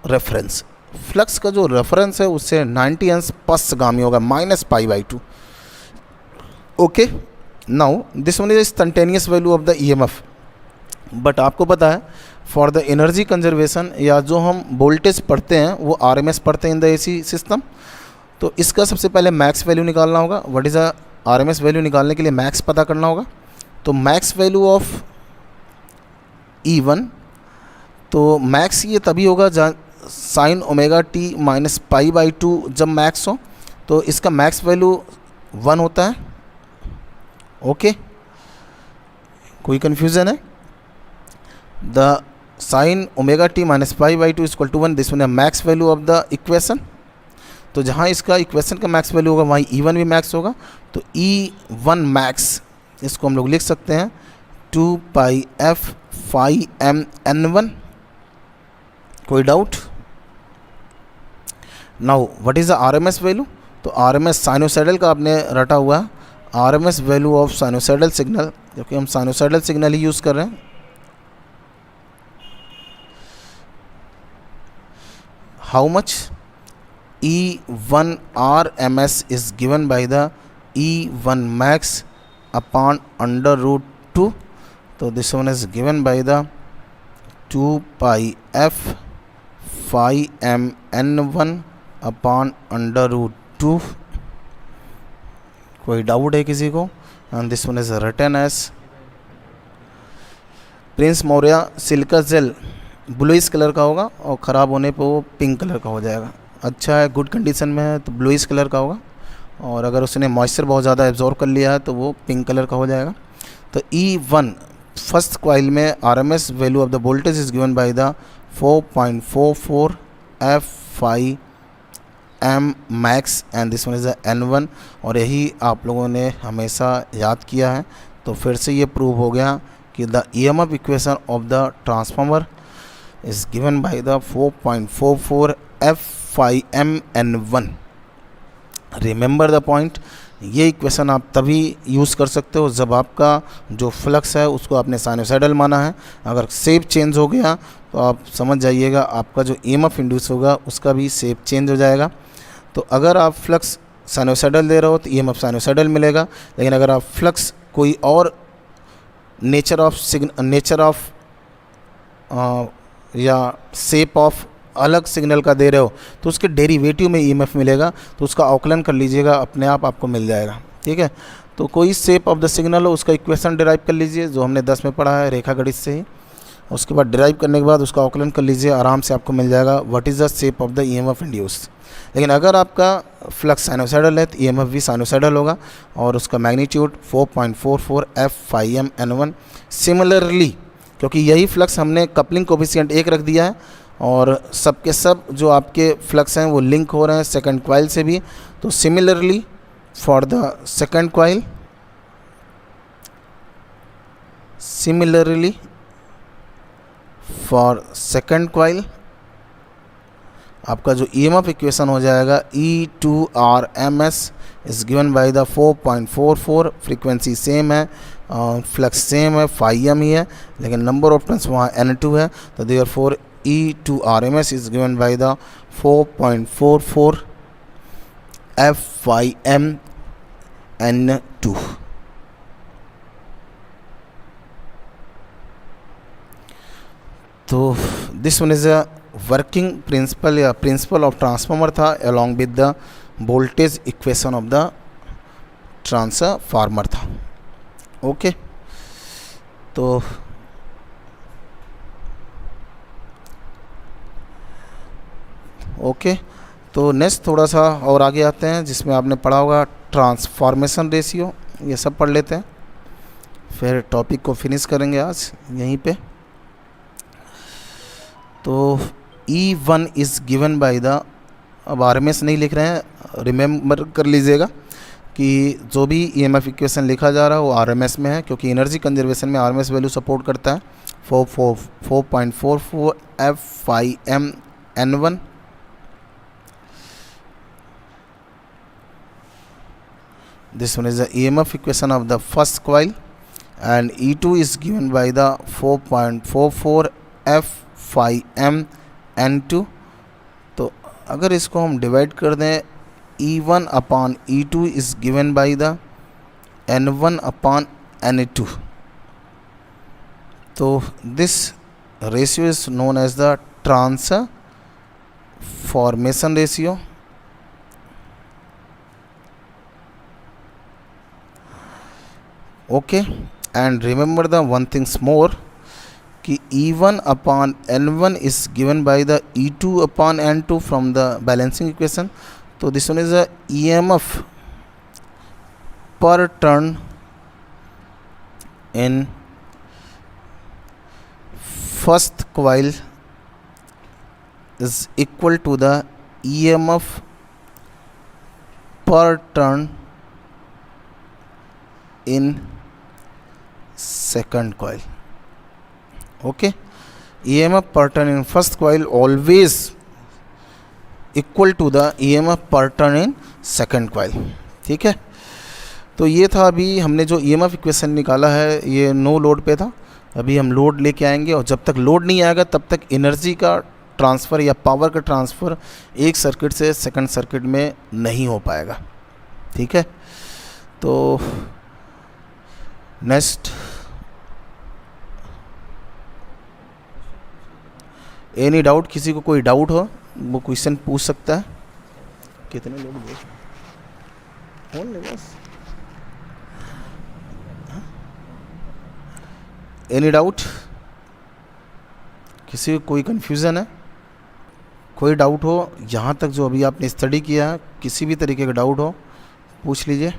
reference. Flux का जो रेफरेंस है उससे 90 अंश पश्चगामी होगा, minus pi by 2. Okay, now this one is instantaneous value of the EMF. But आपको पता है फॉर द एनर्जी कंजर्वेशन या जो हम वोल्टेज पढ़ते हैं वो RMS पढ़ते हैं इन द AC सिस्टम. तो इसका सबसे पहले मैक्स वैल्यू निकालना होगा. What is a RMS value निकालने के लिए मैक्स पता करना होगा. तो मैक्स वैल्यू ऑफ E1, तो मैक्स ये तभी होगा जहाँ sign omega T minus pi by 2 जब मैक्स हो. तो इसका मैक्स वैल्यू 1 होता है. ओके, कोई कन्फ्यूज़न है? The sine omega T minus pi by 2 equal to 1. This one है max value of the equation. तो जहाँ इसका इक्वेशन का मैक्स वैल्यू होगा वहीं E1 भी मैक्स होगा. तो E1 मैक्स इसको हम लोग लिख सकते हैं 2 pi f phi m n1. कोई doubt? Now what is the RMS value? तो RMS साइनोसाइडल का आपने रटा हुआ है. RMS value of sinusoidal signal, क्योंकि हम साइनोसाइडल सिग्नल ही यूज़ कर रहे हैं. How much? E1 RMS is given by the E1 max upon under root 2. So this one is given by the 2 pi f phi m n1 upon under root 2. कोई doubt है किसी को? And this one is written as Prince Maurya silica gel bluish colour का होगा और ख़राब होने पर वो पिंक कलर का हो जाएगा. अच्छा है, गुड कंडीशन में है तो ब्लूइश कलर का होगा, और अगर उसने मॉइस्चर बहुत ज़्यादा एब्जॉर्ब कर लिया है तो वो पिंक कलर का हो जाएगा. तो E1 फर्स्ट कॉइल में RMS value of the voltage is given by the 4.44 f phi m max and this one is N1. और यही आप लोगों ने हमेशा याद किया है. तो फिर से ये प्रूव हो गया कि the EMF equation of the transformer is given by the 4.44 f phi m n1. Remember the point. ये इक्वेशन आप तभी यूज़ कर सकते हो जब आपका जो फ्लक्स है उसको आपने साइनोसाइडल माना है. अगर शेप चेंज हो गया तो आप समझ जाइएगा आपका जो EMF इंड्यूस होगा उसका भी शेप चेंज हो जाएगा. तो अगर आप फ्लक्स साइनोसाइडल दे रहे हो तो EMF साइनोसाइडल मिलेगा. लेकिन अगर आप फ्लक्स कोई और नेचर ऑफ या शेप ऑफ अलग सिग्नल का दे रहे हो तो उसके डेरिवेटिव में ईएमएफ मिलेगा, तो उसका आकलन कर लीजिएगा, अपने आप आपको मिल जाएगा। ठीक है, तो कोई शेप ऑफ द सिग्नल हो उसका इक्वेशन डिराइव कर लीजिए, जो हमने 10 में पढ़ा है रेखा गणित से ही। उसके बाद डिराइव करने के बाद उसका आकलन कर लीजिए, आराम से आपको मिल जाएगा what is the shape of the EMF induce. लेकिन अगर आपका फ्लक्स साइनोसाइडल है तो ईएमएफ भी साइनोसाइडल होगा और उसका मैग्नीट्यूड 4.44 F∅m/n1। सिमिलरली क्योंकि यही फ्लक्स हमने कपलिंग कोफिशिएंट 1 रख दिया है और सब के सब जो आपके फ्लक्स हैं वो लिंक हो रहे हैं सेकंड कॉइल से भी, तो similarly for the second coil, similarly for second coil आपका जो ईएमएफ इक्वेशन हो जाएगा E2RMS is given by the 4.44। Frequency same है, फ्लक्स सेम है, φm ही है, लेकिन नंबर ऑफ टर्न्स वहाँ N2 है, तो therefore E2RMS is given by the 4.44 F∅m/n2। तो this one is a working principle या प्रिंसिपल ऑफ ट्रांसफार्मर था along with the voltage equation of the transformer था। ओके, तो तो नेक्स्ट थोड़ा सा और आगे आते हैं जिसमें आपने पढ़ा होगा ट्रांसफॉर्मेशन रेशियो, ये सब पढ़ लेते हैं, फिर टॉपिक को फिनिश करेंगे आज यहीं पे। तो E1 is given by the, अब RMS नहीं लिख रहे हैं, रिमेंबर कर लीजिएगा कि जो भी EMF इक्वेशन लिखा जा रहा है वो RMS में है, क्योंकि एनर्जी कंजर्वेशन में RMS वैल्यू सपोर्ट करता है। 4.44 F∅m/n1। This one is the EMF equation of the first coil and E2 is given by the 4.44 F∅m/n2। तो अगर इसको हम डिवाइड कर दें, E1 upon E2 is given by the N1 upon N2। तो this ratio is known as the transformation ratio। Okay, and remember the one things more कि E1 upon N1 is given by the E2 upon N2 from the balancing equation. तो this one is a EMF per turn in first coil is equal to the EMF per turn in second coil। okay, EMF per turn in first coil always equal to the EMF per turn in second coil। ठीक है, तो ये था अभी हमने जो EMF equation निकाला है, ये नो लोड पे था। अभी हम लोड लेके आएंगे और जब तक लोड नहीं आएगा तब तक एनर्जी का ट्रांसफ़र या पावर का ट्रांसफ़र एक सर्किट से सेकंड सर्किट में नहीं हो पाएगा। ठीक है, तो नेक्स्ट, एनी डाउट, किसी को कोई डाउट हो वो क्वेश्चन पूछ सकता है। कितने लोग फोन ले बस, एनी डाउट, किसी को कोई कन्फ्यूज़न है, कोई डाउट हो, यहाँ तक जो अभी आपने स्टडी किया है किसी भी तरीके का डाउट हो पूछ लीजिए।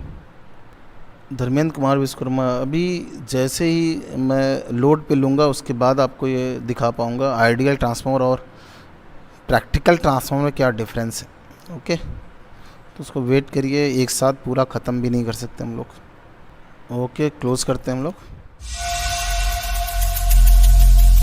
धर्मेंद्र कुमार विश्वकर्मा, अभी जैसे ही मैं लोड पे लूँगा उसके बाद आपको ये दिखा पाऊँगा आइडियल ट्रांसफार्मर और प्रैक्टिकल ट्रांसफार्मर में क्या डिफरेंस है। ओके, तो उसको वेट करिए, एक साथ पूरा ख़त्म भी नहीं कर सकते हम लोग। ओके, क्लोज़ करते हैं हम लोग।